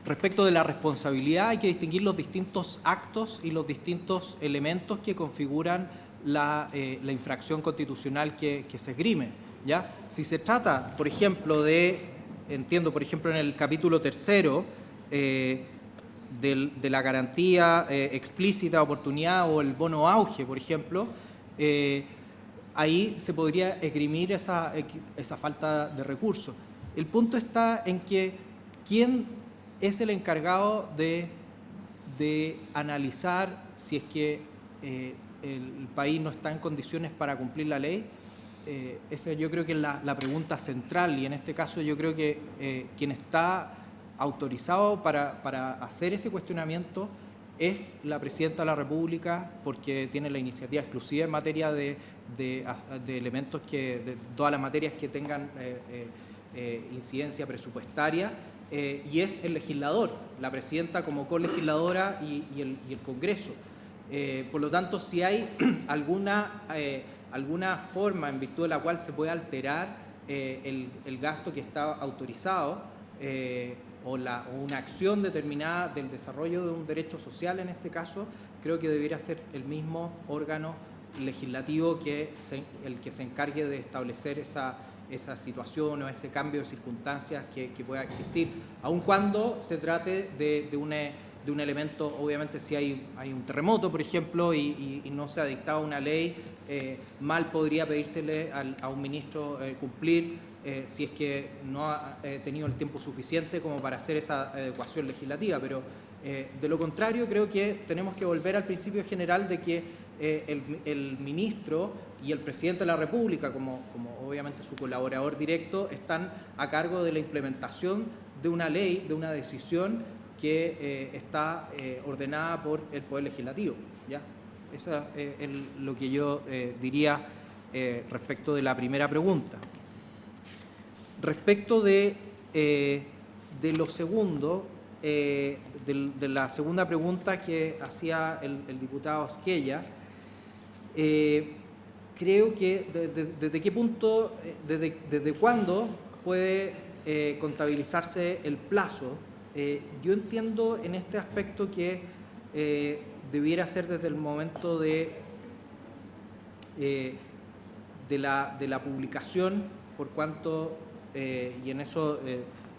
respecto de la responsabilidad, hay que distinguir los distintos actos y los distintos elementos que configuran la infracción constitucional que se esgrime, ¿ya? Si se trata, por ejemplo, entiendo, por ejemplo, en el capítulo 3 de la garantía explícita de oportunidad o el bono auge, por ejemplo, ahí se podría esgrimir esa falta de recursos. El punto está en que quién es el encargado de analizar si es que el país no está en condiciones para cumplir la ley. Esa yo creo que es la pregunta central, y en este caso yo creo que quien está autorizado para hacer ese cuestionamiento es la Presidenta de la República, porque tiene la iniciativa exclusiva en materia de elementos de todas las materias que tengan incidencia presupuestaria, y es el legislador, la Presidenta como colegisladora y el Congreso. Por lo tanto, si hay alguna forma en virtud de la cual se puede alterar el gasto que está autorizado, o una acción determinada del desarrollo de un derecho social, en este caso, creo que debería ser el mismo órgano legislativo el que se encargue de establecer esa situación o ese cambio de circunstancias que pueda existir, aun cuando se trate de un elemento. Obviamente, si hay un terremoto, por ejemplo, y no se ha dictado una ley, mal podría pedírsele a un ministro cumplir si es que no ha tenido el tiempo suficiente como para hacer esa adecuación legislativa. Pero de lo contrario, creo que tenemos que volver al principio general de que el ministro y el presidente de la República, como obviamente su colaborador directo, están a cargo de la implementación de una ley, de una decisión que está ordenada por el Poder Legislativo, ¿ya? Eso es lo que yo diría respecto de la primera pregunta. Respecto de lo segundo, de la segunda pregunta que hacía el diputado Asquella, creo que desde qué punto, desde cuándo puede contabilizarse el plazo. Yo entiendo en este aspecto que debiera ser desde el momento de la publicación, por cuanto, y en eso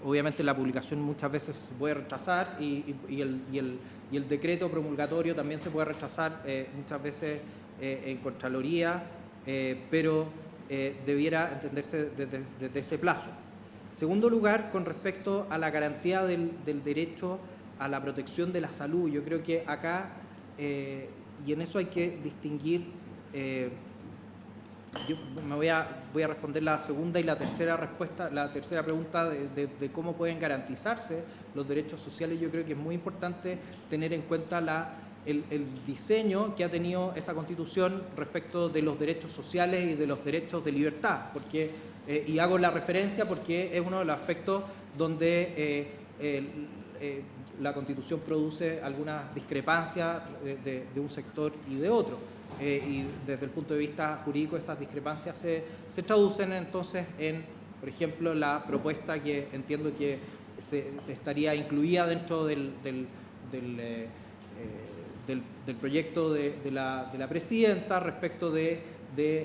obviamente la publicación muchas veces se puede retrasar y el decreto promulgatorio también se puede retrasar muchas veces en Contraloría, pero debiera entenderse desde ese plazo. Segundo lugar, con respecto a la garantía del derecho a la protección de la salud, yo creo que acá, y en eso hay que distinguir, yo voy a responder la segunda y la tercera respuesta, la tercera pregunta de cómo pueden garantizarse los derechos sociales. Yo creo que es muy importante tener en cuenta el diseño que ha tenido esta Constitución respecto de los derechos sociales y de los derechos de libertad, porque y hago la referencia porque es uno de los aspectos donde la Constitución produce algunas discrepancias de un sector y de otro. Y desde el punto de vista jurídico esas discrepancias se traducen entonces en, por ejemplo, la propuesta que entiendo que estaría incluida dentro del proyecto de la Presidenta respecto de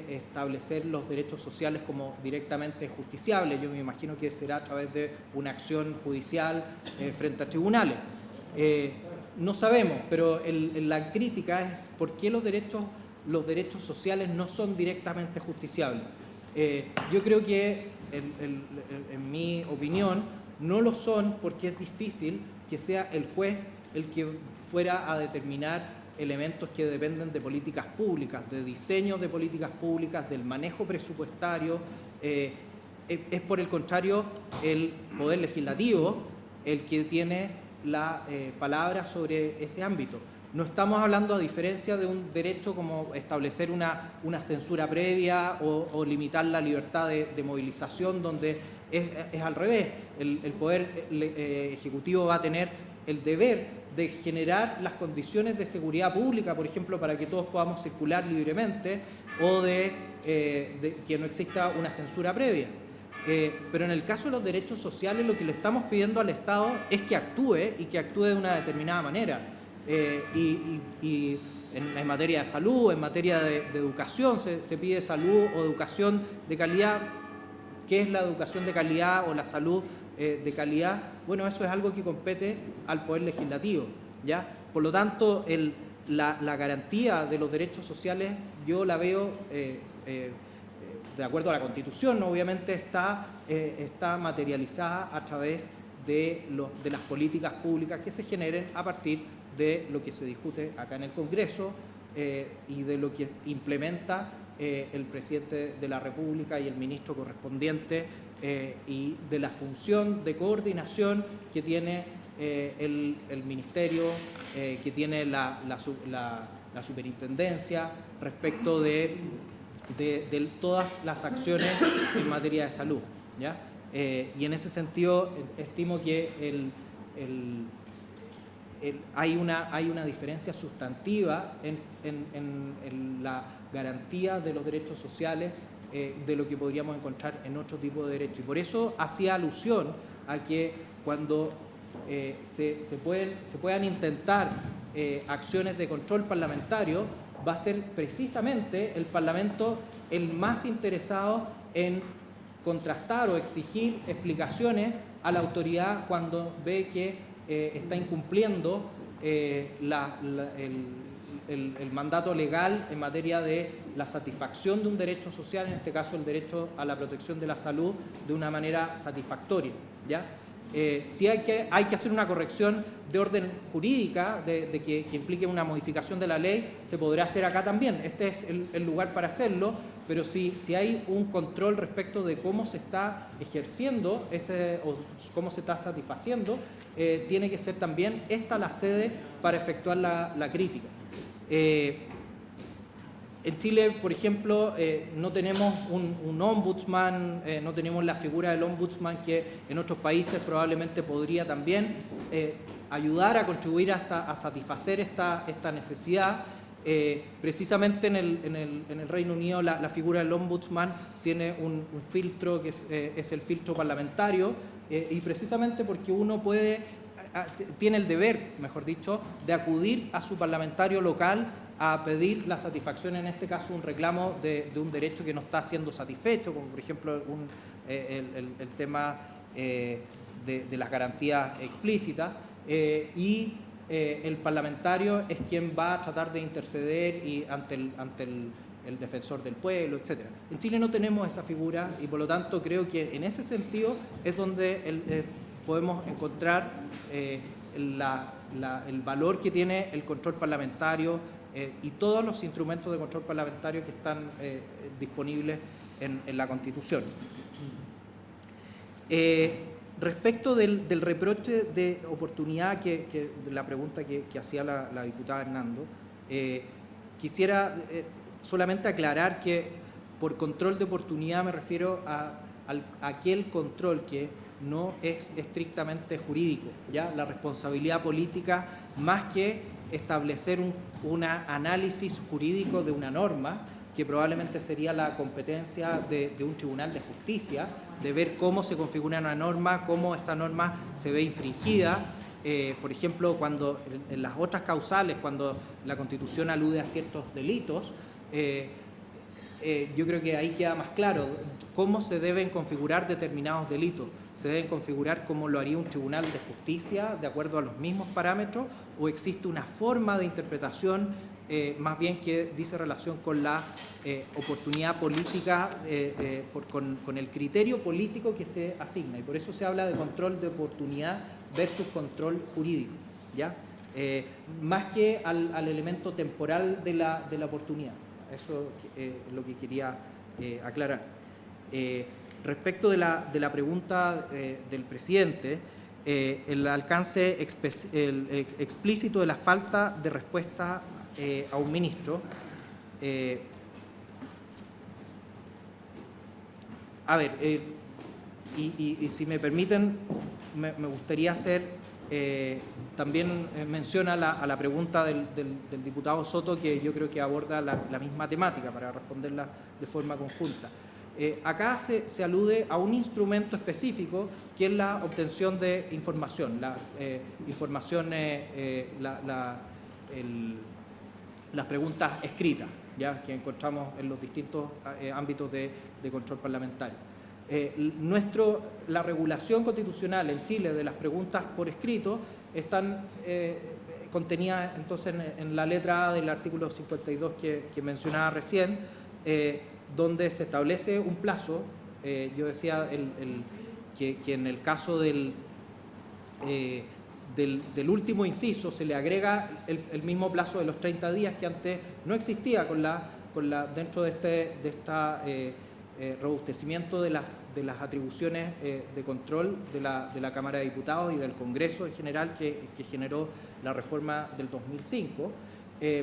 establecer los derechos sociales como directamente justiciables. Yo me imagino que será a través de una acción judicial frente a tribunales. No sabemos, pero la crítica es por qué los derechos sociales no son directamente justiciables. Yo creo que, en mi opinión, no lo son porque es difícil que sea el juez el que fuera a determinar elementos que dependen de políticas públicas, de diseño de políticas públicas, del manejo presupuestario. Es por el contrario el Poder Legislativo el que tiene la palabra sobre ese ámbito. No estamos hablando, a diferencia de un derecho como establecer una censura previa o limitar la libertad de movilización, donde es al revés. El Poder Ejecutivo va a tener el deber de generar las condiciones de seguridad pública, por ejemplo, para que todos podamos circular libremente, o de que no exista una censura previa. Pero en el caso de los derechos sociales, lo que le estamos pidiendo al Estado es que actúe, y que actúe de una determinada manera. Y en materia de salud, en materia de educación, se pide salud o educación de calidad. ¿Qué es la educación de calidad o la salud de calidad? Bueno, eso es algo que compete al Poder Legislativo, ¿ya? Por lo tanto, la garantía de los derechos sociales yo la veo, de acuerdo a la Constitución, ¿no? Obviamente está materializada a través de las políticas públicas que se generen a partir de lo que se discute acá en el Congreso y de lo que implementa el presidente de la República y el ministro correspondiente, y de la función de coordinación que tiene el ministerio, que tiene la superintendencia respecto de todas las acciones en materia de salud, ¿ya? Y en ese sentido estimo que hay una diferencia sustantiva en la garantía de los derechos sociales de lo que podríamos encontrar en otro tipo de derechos. Y por eso hacía alusión a que cuando se puedan intentar acciones de control parlamentario, va a ser precisamente el Parlamento el más interesado en contrastar o exigir explicaciones a la autoridad cuando ve que está incumpliendo el mandato legal en materia de la satisfacción de un derecho social, en este caso el derecho a la protección de la salud, de una manera satisfactoria, ¿ya? Sí hay que hacer una corrección de orden jurídica, que implique una modificación de la ley, se podrá hacer acá también. Este es el lugar para hacerlo, pero si hay un control respecto de cómo se está ejerciendo o cómo se está satisfaciendo, tiene que ser también esta la sede para efectuar la crítica. En Chile, por ejemplo, no tenemos un ombudsman, no tenemos la figura del ombudsman que en otros países probablemente podría también ayudar a contribuir a satisfacer esta necesidad. Precisamente en el Reino Unido la figura del ombudsman tiene un filtro que es el filtro parlamentario, y precisamente porque uno tiene el deber, mejor dicho, de acudir a su parlamentario local a pedir la satisfacción, en este caso un reclamo de un derecho que no está siendo satisfecho, como por ejemplo el tema de las garantías explícitas, y el parlamentario es quien va a tratar de interceder ante el defensor del pueblo, etc. En Chile no tenemos esa figura y por lo tanto creo que en ese sentido es donde podemos encontrar el valor que tiene el control parlamentario y todos los instrumentos de control parlamentario que están disponibles en la Constitución. Respecto del reproche de oportunidad, de la pregunta que hacía la diputada Hernando, quisiera solamente aclarar que por control de oportunidad me refiero a aquel control que no es estrictamente jurídico, ¿ya? La responsabilidad política, más que establecer un análisis jurídico de una norma, que probablemente sería la competencia de un tribunal de justicia, de ver cómo se configura una norma, cómo esta norma se ve infringida. Por ejemplo, cuando en las otras causales, cuando la Constitución alude a ciertos delitos, yo creo que ahí queda más claro cómo se deben configurar determinados delitos. Se deben configurar como lo haría un tribunal de justicia, de acuerdo a los mismos parámetros, o existe una forma de interpretación más bien que dice relación con la oportunidad política, con el criterio político que se asigna. Y por eso se habla de control de oportunidad versus control jurídico, ¿ya? Más que al elemento temporal de la oportunidad. Eso es lo que quería aclarar. Respecto de la pregunta del presidente, el alcance explícito de la falta de respuesta a un ministro. Y si me permiten, me gustaría hacer también mención a la pregunta del diputado Soto, que yo creo que aborda la misma temática, para responderla de forma conjunta. Acá se alude a un instrumento específico que es la obtención de información, las preguntas escritas, ya que encontramos en los distintos ámbitos de control parlamentario. La regulación constitucional en Chile de las preguntas por escrito están contenidas entonces en la letra A del artículo 52 que mencionaba recién, donde se establece un plazo. Yo decía que en el caso del último inciso se le agrega el mismo plazo de los 30 días que antes no existía con la dentro de este robustecimiento de las atribuciones de control de la Cámara de Diputados y del Congreso en general que generó la reforma del 2005.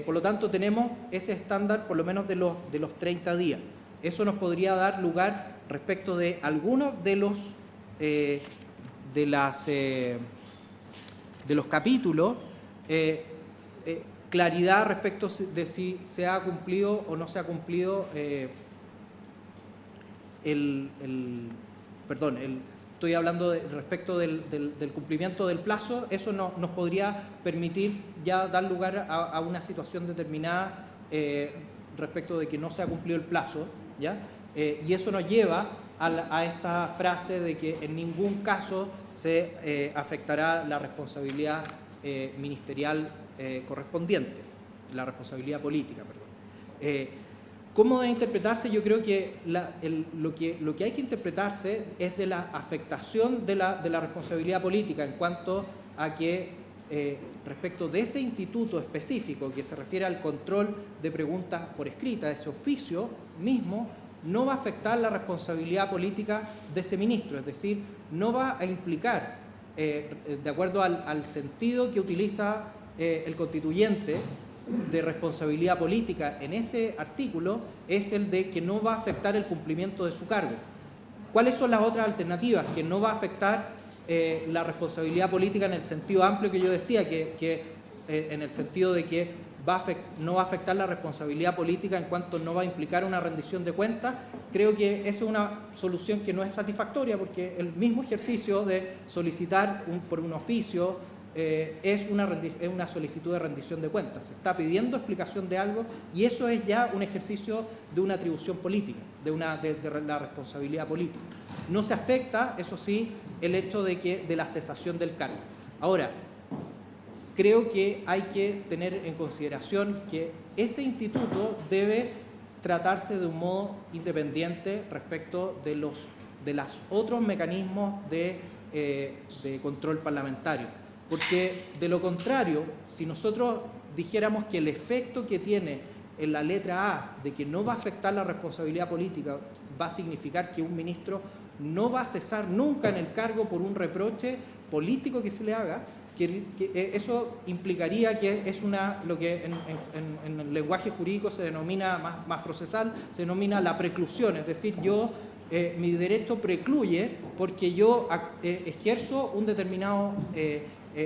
Por lo tanto, tenemos ese estándar por lo menos de los 30 días. Eso nos podría dar lugar respecto de algunos de los capítulos, claridad respecto de si se ha cumplido o no se ha cumplido estoy hablando respecto del cumplimiento del plazo. Eso nos podría permitir ya dar lugar a una situación determinada respecto de que no se ha cumplido el plazo, ¿ya? Y eso nos lleva a esta frase de que en ningún caso se afectará la responsabilidad ministerial correspondiente, la responsabilidad política, perdón. ¿Cómo debe interpretarse? Yo creo que lo que hay que interpretarse es de la afectación de la responsabilidad política en cuanto a que respecto de ese instituto específico que se refiere al control de preguntas por escrita, ese oficio mismo no va a afectar la responsabilidad política de ese ministro, es decir, no va a implicar, de acuerdo al sentido que utiliza el constituyente, de responsabilidad política en ese artículo, es el de que no va a afectar el cumplimiento de su cargo. ¿Cuáles son las otras alternativas? Que no va a afectar la responsabilidad política en el sentido amplio que yo decía, en el sentido de que no va a afectar la responsabilidad política en cuanto no va a implicar una rendición de cuentas. Creo que esa es una solución que no es satisfactoria, porque el mismo ejercicio de solicitar por un oficio es una solicitud de rendición de cuentas. Se está pidiendo explicación de algo y eso es ya un ejercicio de una atribución política, de la responsabilidad política. No se afecta, eso sí, el hecho de la cesación del cargo. Ahora, creo que hay que tener en consideración que ese instituto debe tratarse de un modo independiente respecto de los otros mecanismos de control parlamentario. Porque de lo contrario, si nosotros dijéramos que el efecto que tiene en la letra A de que no va a afectar la responsabilidad política va a significar que un ministro no va a cesar nunca en el cargo por un reproche político que se le haga, que eso implicaría que es lo que en el lenguaje jurídico se denomina, más procesal, se denomina la preclusión, es decir, mi derecho precluye porque yo ejerzo un determinado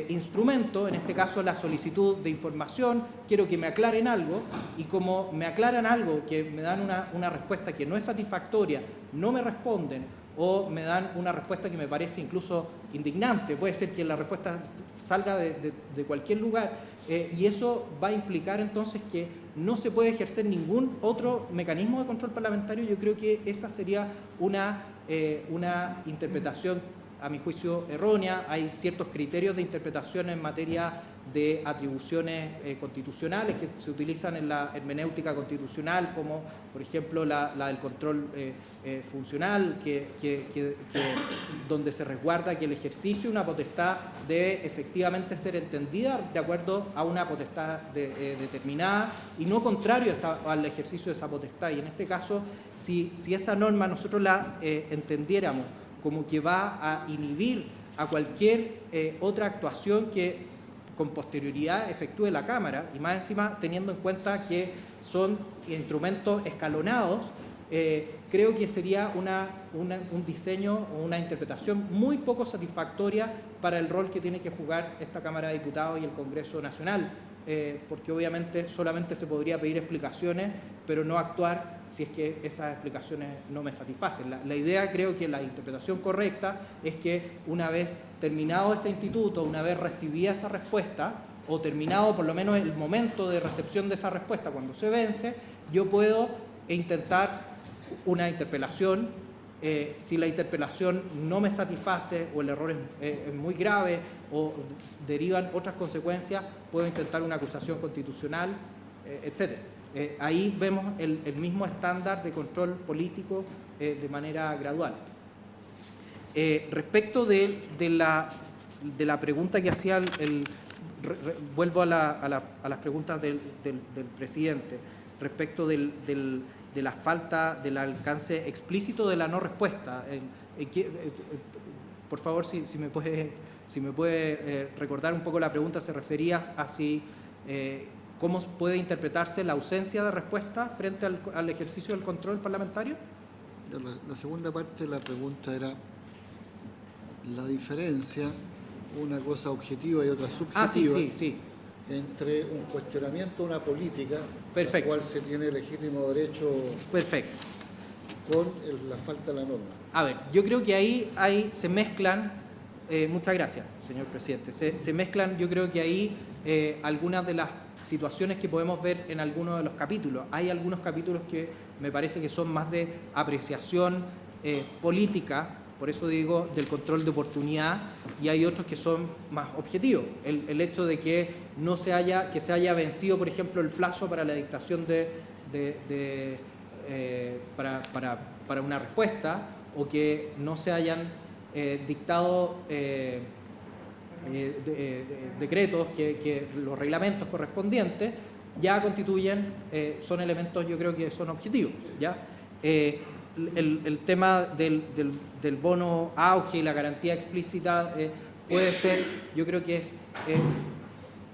instrumento, en este caso la solicitud de información, quiero que me aclaren algo, y como me aclaran algo, que me dan una respuesta que no es satisfactoria, no me responden, o me dan una respuesta que me parece incluso indignante, puede ser que la respuesta salga de cualquier lugar, y eso va a implicar entonces que no se puede ejercer ningún otro mecanismo de control parlamentario. Yo creo que esa sería una interpretación, a mi juicio, errónea. Hay ciertos criterios de interpretación en materia de atribuciones constitucionales que se utilizan en la hermenéutica constitucional, como por ejemplo la del control funcional, donde se resguarda que el ejercicio de una potestad debe efectivamente ser entendida de acuerdo a una potestad determinada y no contrario al ejercicio de esa potestad. Y en este caso, si esa norma nosotros la entendiéramos como que va a inhibir a cualquier otra actuación que con posterioridad efectúe la Cámara, y más encima teniendo en cuenta que son instrumentos escalonados, creo que sería un diseño o una interpretación muy poco satisfactoria para el rol que tiene que jugar esta Cámara de Diputados y el Congreso Nacional, porque obviamente solamente se podría pedir explicaciones, pero no actuar si es que esas explicaciones no me satisfacen. La idea, creo que la interpretación correcta es que una vez terminado ese instituto, una vez recibida esa respuesta, o terminado por lo menos el momento de recepción de esa respuesta, cuando se vence, yo puedo intentar una interpelación. Si la interpelación no me satisface o el error es muy grave o derivan otras consecuencias, puedo intentar una acusación constitucional, etc. Ahí vemos el mismo estándar de control político de manera gradual. Respecto de la pregunta que hacía vuelvo a las preguntas del presidente. respecto de la falta del alcance explícito de la no respuesta. Por favor, si me puede recordar un poco la pregunta, se refería a si cómo puede interpretarse la ausencia de respuesta frente al ejercicio del control parlamentario. La segunda parte de la pregunta era la diferencia, una cosa objetiva y otra subjetiva, Sí. entre un cuestionamiento a una política, Perfecto, la cual se tiene legítimo derecho, perfecto, con la falta de la norma. A ver, yo creo que ahí se mezclan, muchas gracias, señor presidente, se mezclan, yo creo que ahí algunas de las situaciones que podemos ver en algunos de los capítulos. Hay algunos capítulos que me parece que son más de apreciación política, por eso digo del control de oportunidad, y hay otros que son más objetivos. El hecho de que se haya vencido, por ejemplo, el plazo para la dictación para una respuesta, o que no se hayan dictado decretos, que los reglamentos correspondientes ya constituyen, son elementos, yo creo que son objetivos, ¿ya? El tema del bono auge y la garantía explícita puede ser, yo creo que es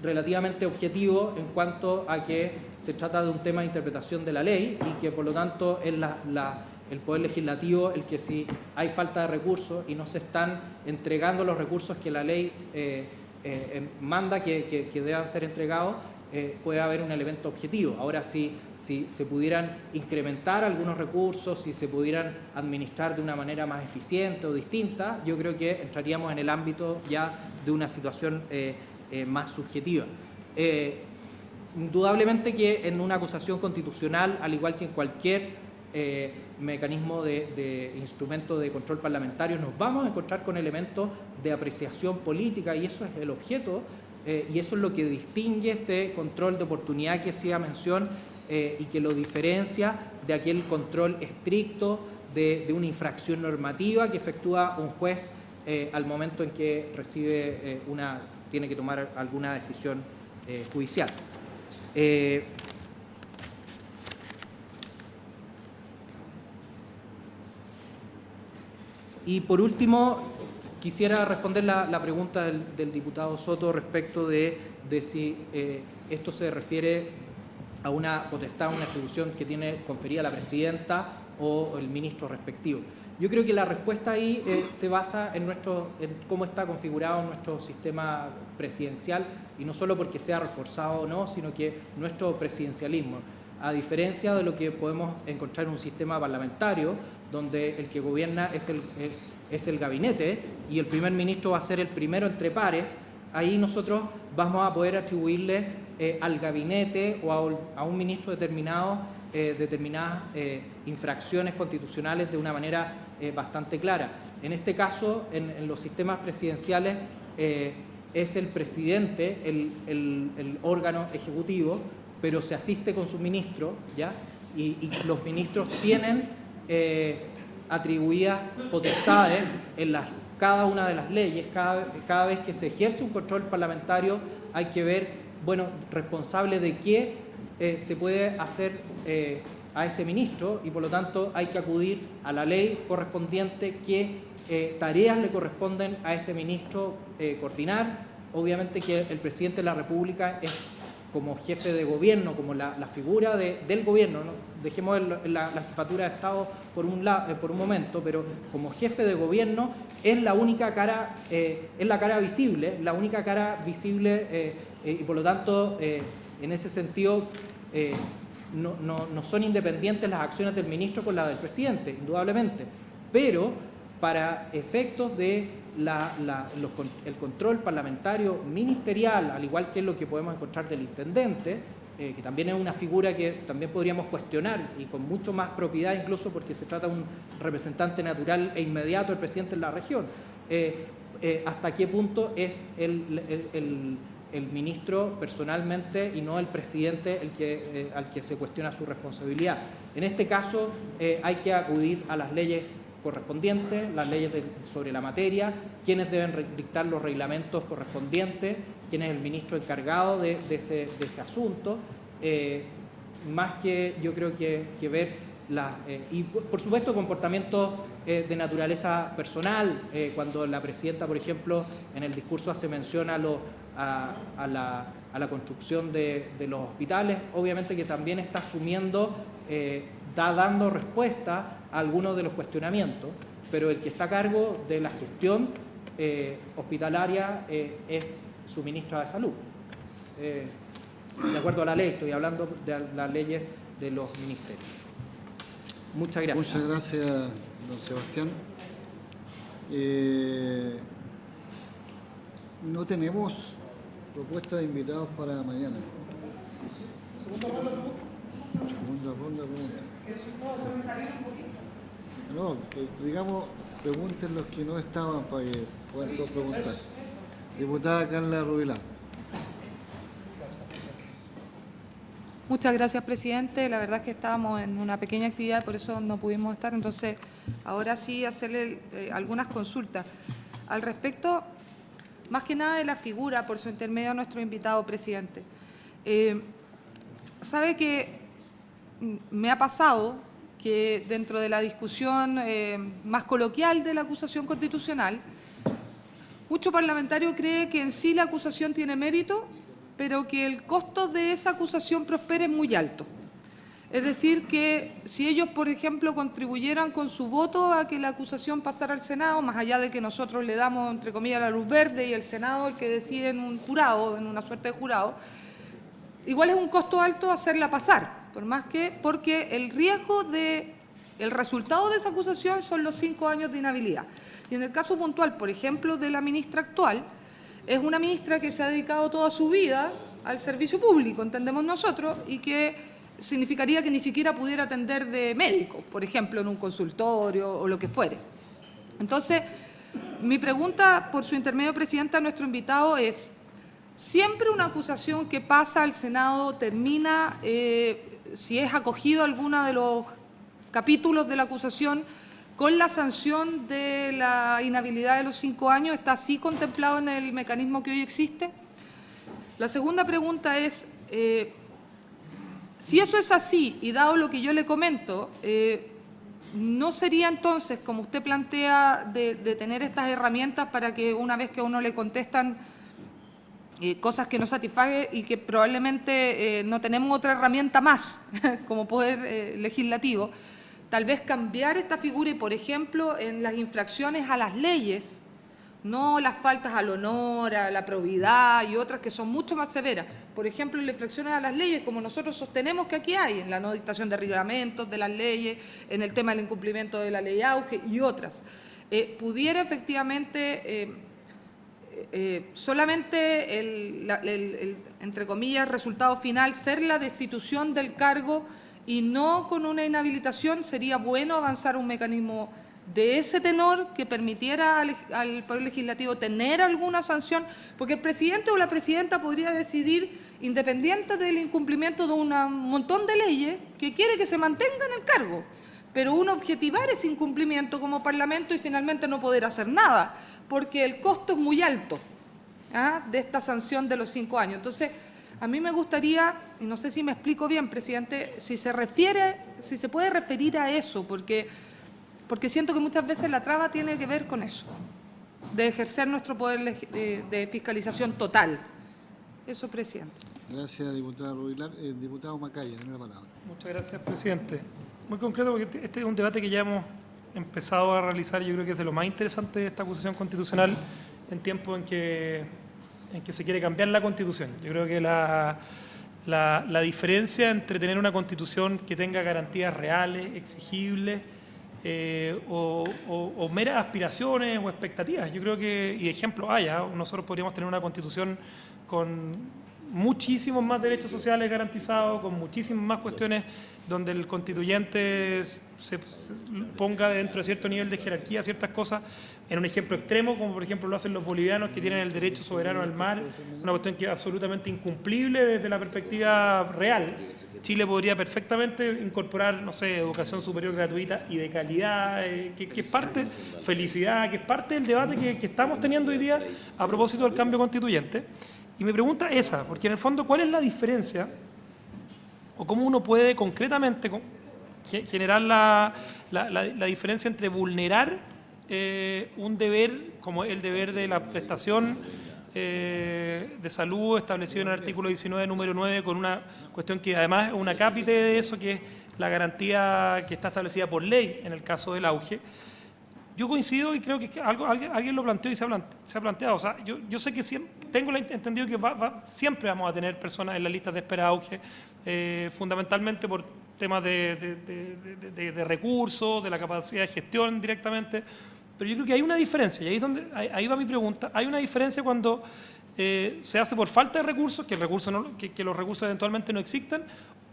relativamente objetivo en cuanto a que se trata de un tema de interpretación de la ley y que por lo tanto es el Poder Legislativo el que, si hay falta de recursos y no se están entregando los recursos que la ley manda que deban ser entregados, puede haber un elemento objetivo. Ahora, si se pudieran incrementar algunos recursos, si se pudieran administrar de una manera más eficiente o distinta, yo creo que entraríamos en el ámbito ya de una situación más subjetiva. Indudablemente que en una acusación constitucional, al igual que en cualquier mecanismo de instrumento de control parlamentario, nos vamos a encontrar con elementos de apreciación política, y eso es el objeto, y eso es lo que distingue este control de oportunidad que hacía mención y que lo diferencia de aquel control estricto de una infracción normativa que efectúa un juez al momento en que tiene que tomar alguna decisión judicial. Y por último, quisiera responder la pregunta del diputado Soto respecto de si esto se refiere a una potestad, una atribución que tiene conferida la presidenta o el ministro respectivo. Yo creo que la respuesta ahí se basa en cómo está configurado nuestro sistema presidencial, y no solo porque sea reforzado o no, sino que nuestro presidencialismo, a diferencia de lo que podemos encontrar en un sistema parlamentario, donde el que gobierna es el gabinete y el primer ministro va a ser el primero entre pares, ahí nosotros vamos a poder atribuirle al gabinete o a un ministro determinado determinadas infracciones constitucionales de una manera bastante clara. En este caso, en los sistemas presidenciales, es el presidente el órgano ejecutivo, pero se asiste con sus ministros, ¿ya? Y los ministros tienen atribuidas potestades en cada una de las leyes. Cada vez que se ejerce un control parlamentario hay que ver, bueno, responsable de qué se puede hacer a ese ministro, y por lo tanto hay que acudir a la ley correspondiente qué tareas le corresponden a ese ministro coordinar. Obviamente que el presidente de la República es, como jefe de gobierno, como la figura del gobierno, ¿no? Dejemos la jefatura de Estado por un momento, pero como jefe de gobierno es la única cara, es la cara visible, y por lo tanto, en ese sentido, no son independientes las acciones del ministro con las del presidente, indudablemente, pero para efectos de el control parlamentario ministerial, al igual que lo que podemos encontrar del intendente, que también es una figura que también podríamos cuestionar y con mucho más propiedad, incluso porque se trata de un representante natural e inmediato del presidente en la región. ¿Hasta qué punto es el ministro personalmente y no el presidente al que se cuestiona su responsabilidad? En este caso hay que acudir a las leyes correspondientes, las leyes sobre la materia, quienes deben dictar los reglamentos correspondientes, quién es el ministro encargado de ese asunto, más que yo creo que ver y por supuesto comportamientos de naturaleza personal, cuando la presidenta, por ejemplo, en el discurso hace mención a la construcción de los hospitales, obviamente que también está asumiendo, dando respuesta a algunos de los cuestionamientos, pero el que está a cargo de la gestión hospitalaria es su ministra de Salud. De acuerdo a la ley, estoy hablando de las leyes de los ministerios. Muchas gracias. Muchas gracias, don Sebastián. No tenemos propuesta de invitados para mañana. Segunda ronda de preguntas. No, digamos, pregunten los que no estaban para que puedan todos preguntar. Diputada Carla Rubilar. Muchas gracias, presidente. La verdad es que estábamos en una pequeña actividad, por eso no pudimos estar. Entonces, ahora sí hacerle algunas consultas. Al respecto, más que nada de la figura, por su intermedio, a nuestro invitado, presidente. Sabe que me ha pasado que dentro de la discusión más coloquial de la acusación constitucional, mucho parlamentario cree que en sí la acusación tiene mérito, pero que el costo de esa acusación prospere es muy alto. Es decir, que si ellos, por ejemplo, contribuyeran con su voto a que la acusación pasara al Senado, más allá de que nosotros le damos, entre comillas, la luz verde y el Senado el que decide en un jurado, en una suerte de jurado, igual es un costo alto hacerla pasar, porque el riesgo de el resultado de esa acusación son los 5 años de inhabilidad. Y en el caso puntual, por ejemplo, de la ministra actual, es una ministra que se ha dedicado toda su vida al servicio público, entendemos nosotros, y que significaría que ni siquiera pudiera atender de médico, por ejemplo, en un consultorio o lo que fuere. Entonces, mi pregunta, por su intermedio, presidenta, a nuestro invitado es, ¿siempre una acusación que pasa al Senado termina, si es acogido alguno de los capítulos de la acusación, con la sanción de la inhabilidad de los 5 años? ¿Está así contemplado en el mecanismo que hoy existe? La segunda pregunta es, si eso es así, y dado lo que yo le comento, ¿no sería entonces, como usted plantea, de tener estas herramientas para que una vez que a uno le contestan cosas que no satisfague y que probablemente no tenemos otra herramienta más como poder legislativo, tal vez cambiar esta figura y, por ejemplo, en las infracciones a las leyes, no las faltas al honor, a la probidad y otras que son mucho más severas. Por ejemplo, en las infracciones a las leyes, como nosotros sostenemos que aquí hay, en la no dictación de reglamentos de las leyes, en el tema del incumplimiento de la ley Auge y otras, pudiera efectivamente solamente el, entre comillas, resultado final ser la destitución del cargo y no con una inhabilitación. Sería bueno avanzar un mecanismo de ese tenor que permitiera al Poder Legislativo tener alguna sanción, porque el presidente o la presidenta podría decidir, independiente del incumplimiento de un montón de leyes, que quiere que se mantenga en el cargo, pero uno objetivar ese incumplimiento como Parlamento y finalmente no poder hacer nada, porque el costo es muy alto de esta sanción de los 5 años. Entonces, a mí me gustaría, y no sé si me explico bien, presidente, si se puede referir a eso, porque siento que muchas veces la traba tiene que ver con eso, de ejercer nuestro poder de fiscalización total. Eso, presidente. Gracias, diputada Rubilar. Diputado Macaya, tiene la palabra. Muchas gracias, presidente. Muy concreto, porque este es un debate que ya hemos empezado a realizar, yo creo que es de lo más interesante de esta acusación constitucional en tiempo en que se quiere cambiar la Constitución. Yo creo que la diferencia entre tener una Constitución que tenga garantías reales, exigibles, o meras aspiraciones o expectativas. Yo creo que, y ejemplos hay, nosotros podríamos tener una Constitución con muchísimos más derechos sociales garantizados, con muchísimas más cuestiones donde el constituyente se ponga dentro de cierto nivel de jerarquía ciertas cosas, en un ejemplo extremo, como por ejemplo lo hacen los bolivianos que tienen el derecho soberano al mar, una cuestión que es absolutamente incumplible desde la perspectiva real. Chile podría perfectamente incorporar, no sé, educación superior gratuita y de calidad, que es parte, felicidad, que es parte del debate que estamos teniendo hoy día a propósito del cambio constituyente. Y mi pregunta es esa, porque en el fondo, ¿cuál es la diferencia o cómo uno puede concretamente generar la diferencia entre vulnerar un deber, como el deber de la prestación de salud establecido en el artículo 19, número 9, con una cuestión que además es una cápite de eso, que es la garantía que está establecida por ley en el caso del auge. Yo coincido y creo que alguien lo planteó y se ha planteado. O sea, yo sé que tengo entendido que siempre vamos a tener personas en las listas de espera auge, fundamentalmente por temas de recursos, de la capacidad de gestión directamente. Pero yo creo que hay una diferencia, y ahí va mi pregunta. Hay una diferencia cuando se hace por falta de recursos, que los recursos eventualmente no existan,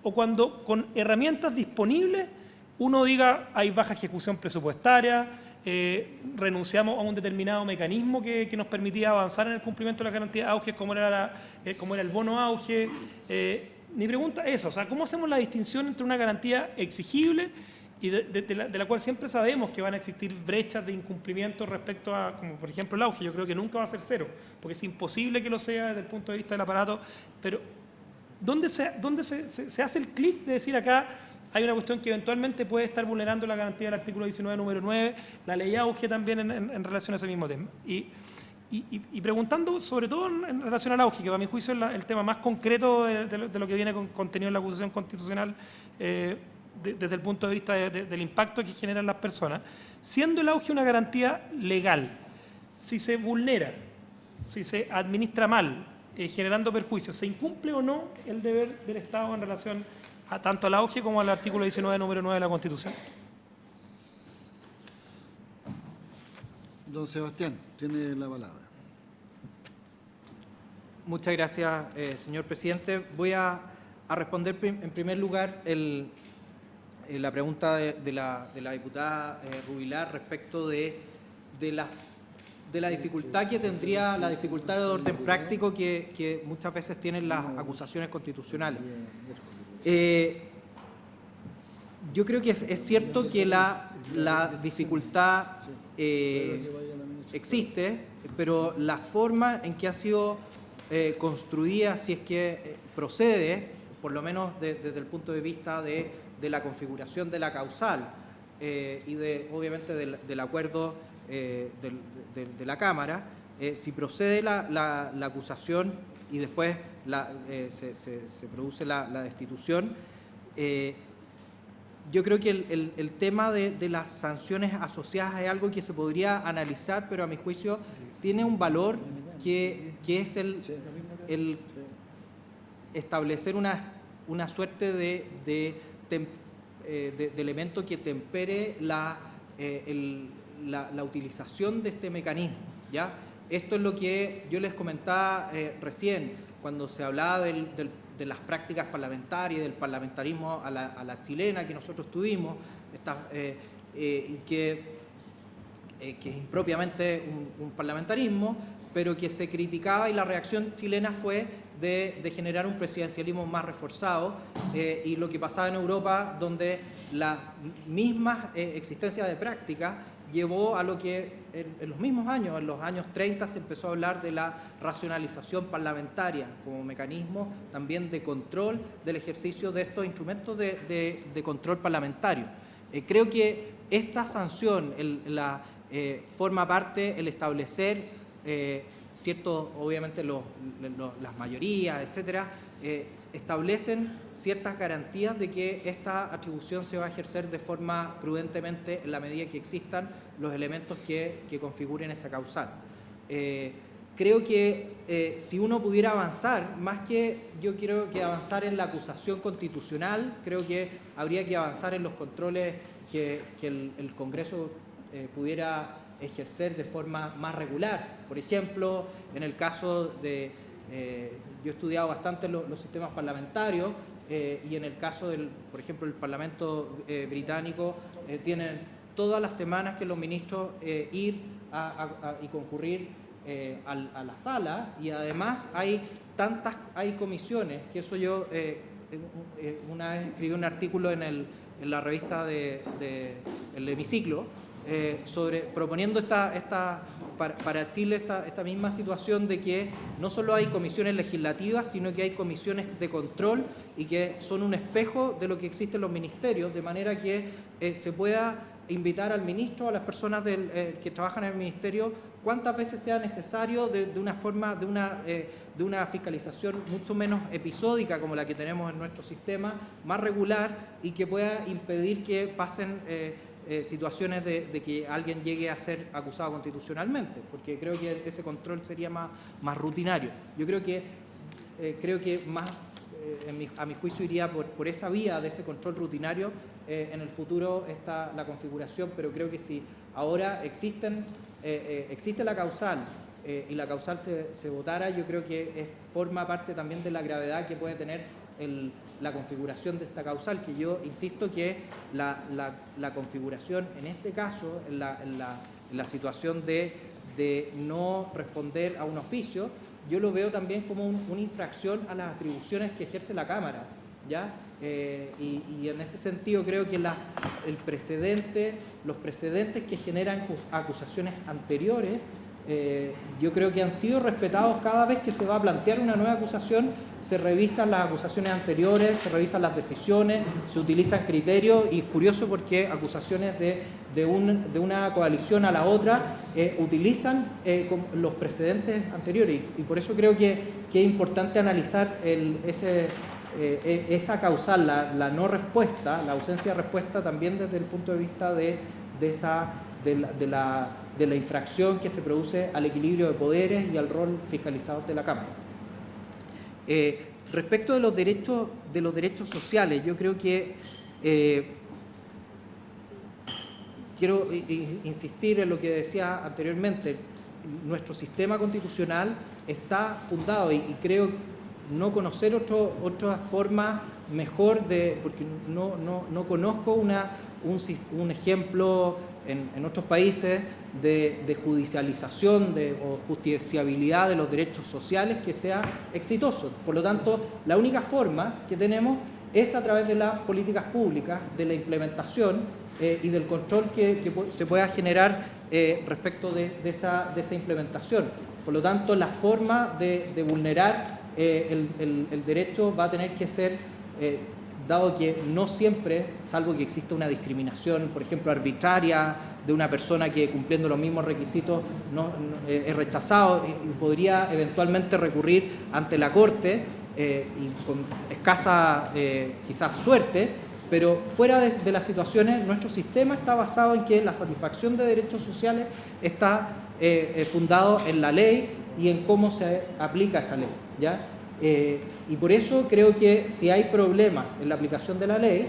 o cuando con herramientas disponibles uno diga hay baja ejecución presupuestaria, renunciamos a un determinado mecanismo que nos permitía avanzar en el cumplimiento de las garantías de auge, como era el bono auge. Mi pregunta es esa, o sea, ¿cómo hacemos la distinción entre una garantía exigible y de la cual siempre sabemos que van a existir brechas de incumplimiento respecto a, como por ejemplo el auge? Yo creo que nunca va a ser cero, porque es imposible que lo sea desde el punto de vista del aparato, pero ¿dónde se hace el clic de decir acá hay una cuestión que eventualmente puede estar vulnerando la garantía del artículo 19, número 9, la ley auge también en relación a ese mismo tema? Y preguntando sobre todo en relación al auge, que para mi juicio es el tema más concreto de lo que viene contenido en la acusación constitucional, desde el punto de vista del impacto que generan las personas, siendo el auge una garantía legal, si se vulnera, si se administra mal, generando perjuicios, ¿se incumple o no el deber del Estado en relación tanto al auge como al artículo 19, número 9 de la Constitución? Don Sebastián, tiene la palabra. Muchas gracias, señor presidente. Voy a responder en primer lugar la pregunta de la diputada Rubilar respecto de la dificultad que tendría, la dificultad de orden práctico que muchas veces tienen las acusaciones constitucionales. Yo creo que es cierto que la dificultad existe, pero la forma en que ha sido construida, si es que procede, por lo menos desde el punto de vista de la configuración de la causal y obviamente del acuerdo de la Cámara, si procede la acusación y después se produce la destitución, yo creo que el tema de las sanciones asociadas es algo que se podría analizar, pero a mi juicio tiene un valor que es el establecer una suerte de elemento que tempere la utilización de este mecanismo, ¿ya? Esto es lo que yo les comentaba recién, cuando se hablaba de las prácticas parlamentarias, del parlamentarismo a la chilena que nosotros tuvimos, y que es impropiamente un parlamentarismo, pero que se criticaba, y la reacción chilena fue de generar un presidencialismo más reforzado, y lo que pasaba en Europa, donde la misma existencia de práctica llevó a lo que en los mismos años, en los años 30, se empezó a hablar de la racionalización parlamentaria como mecanismo también de control del ejercicio de estos instrumentos de control parlamentario. Creo que esta sanción forma parte el establecer ciertos, obviamente las mayorías, etcétera, establecen ciertas garantías de que esta atribución se va a ejercer de forma prudentemente en la medida que existan los elementos que configuren esa causal. Creo que si uno pudiera avanzar, más que yo quiero que avanzar en la acusación constitucional, creo que habría que avanzar en los controles que el Congreso pudiera ejercer de forma más regular. Por ejemplo, en el caso de... yo he estudiado bastante los sistemas parlamentarios y en el caso por ejemplo, el Parlamento británico, tienen todas las semanas que los ministros ir y concurrir a la sala, y además hay comisiones, que eso yo una vez escribí un artículo en la revista El Hemiciclo, proponiendo para Chile esta misma situación de que no solo hay comisiones legislativas, sino que hay comisiones de control y que son un espejo de lo que existe en los ministerios, de manera que se pueda invitar al ministro, a las personas que trabajan en el ministerio, cuantas veces sea necesario de una fiscalización mucho menos episódica como la que tenemos en nuestro sistema, más regular y que pueda impedir que pasen situaciones de que alguien llegue a ser acusado constitucionalmente, porque creo que ese control sería más rutinario. Yo creo que más, a mi juicio, iría por esa vía de ese control rutinario. En el futuro está la configuración, pero creo que si ahora existe la causal y la causal se votara, yo creo que forma parte también de la gravedad que puede tener la configuración de esta causal, que yo insisto que la configuración en este caso, en la situación de no responder a un oficio, yo lo veo también como una infracción a las atribuciones que ejerce la Cámara, ¿ya? Y en ese sentido creo que los precedentes que generan acusaciones anteriores, yo creo que han sido respetados. Cada vez que se va a plantear una nueva acusación, se revisan las acusaciones anteriores, se revisan las decisiones, se utilizan criterios, y es curioso porque acusaciones de una coalición a la otra utilizan los precedentes anteriores, y por eso creo que es importante analizar esa causal, la no respuesta, la ausencia de respuesta, también desde el punto de vista de la infracción que se produce al equilibrio de poderes y al rol fiscalizador de la Cámara. Respecto de los derechos sociales, yo creo que quiero insistir en lo que decía anteriormente. Nuestro sistema constitucional está fundado, y creo no conocer otra forma mejor porque no conozco un ejemplo en otros países de judicialización o justiciabilidad de los derechos sociales que sea exitoso. Por lo tanto, la única forma que tenemos es a través de las políticas públicas, de la implementación y del control que se pueda generar respecto de esa implementación. Por lo tanto, la forma de vulnerar el derecho va a tener que ser, dado que no siempre, salvo que exista una discriminación, por ejemplo, arbitraria de una persona que cumpliendo los mismos requisitos es rechazado y podría eventualmente recurrir ante la Corte y con escasa quizás suerte, pero fuera de las situaciones, nuestro sistema está basado en que la satisfacción de derechos sociales está fundado en la ley y en cómo se aplica esa ley, ¿ya? Y por eso creo que si hay problemas en la aplicación de la ley,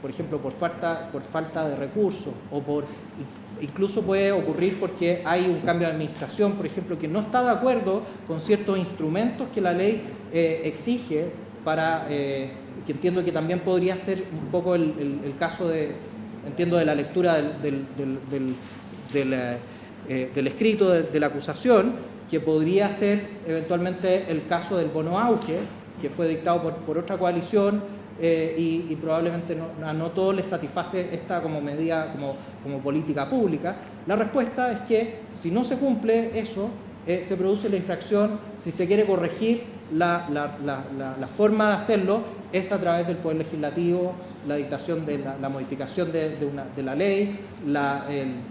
por ejemplo por falta de recursos, o incluso puede ocurrir porque hay un cambio de administración, por ejemplo, que no está de acuerdo con ciertos instrumentos que la ley exige para, que entiendo que también podría ser un poco el caso de la lectura del escrito de la acusación, que podría ser eventualmente el caso del bono auge, que fue dictado por otra coalición y probablemente no todos les satisface esta como medida, como política pública. La respuesta es que si no se cumple eso, se produce la infracción. Si se quiere corregir, la forma de hacerlo es a través del Poder Legislativo, la dictación de la modificación de la ley, el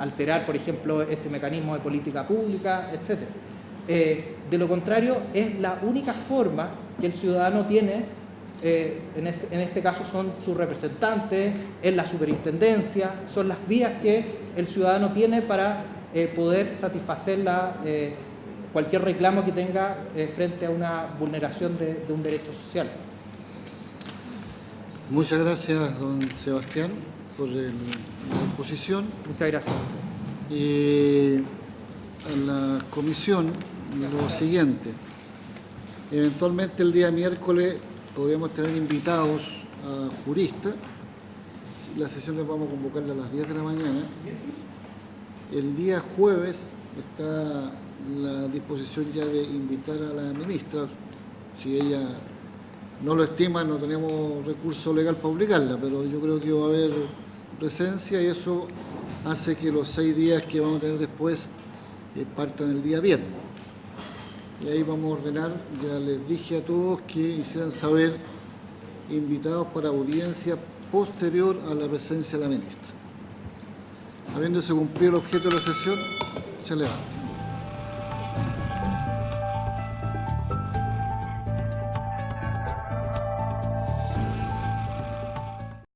alterar, por ejemplo, ese mecanismo de política pública, etc. De lo contrario, es la única forma que el ciudadano tiene, en este caso son sus representantes, en la superintendencia, son las vías que el ciudadano tiene para poder satisfacer cualquier reclamo que tenga frente a una vulneración de un derecho social. Muchas gracias, don Sebastián, por la exposición. Muchas gracias. A la comisión, lo siguiente. Eventualmente el día miércoles podríamos tener invitados a juristas. La sesión les vamos a convocarla a las 10 de la mañana. El día jueves está la disposición ya de invitar a la ministra. Si ella no lo estima, no tenemos recurso legal para obligarla, pero yo creo que va a haber presencia y eso hace que los 6 días que vamos a tener después partan el día viernes. Y ahí vamos a ordenar, ya les dije a todos que hicieran saber invitados para audiencia posterior a la presencia de la ministra. Habiéndose cumplido el objeto de la sesión, se levanta.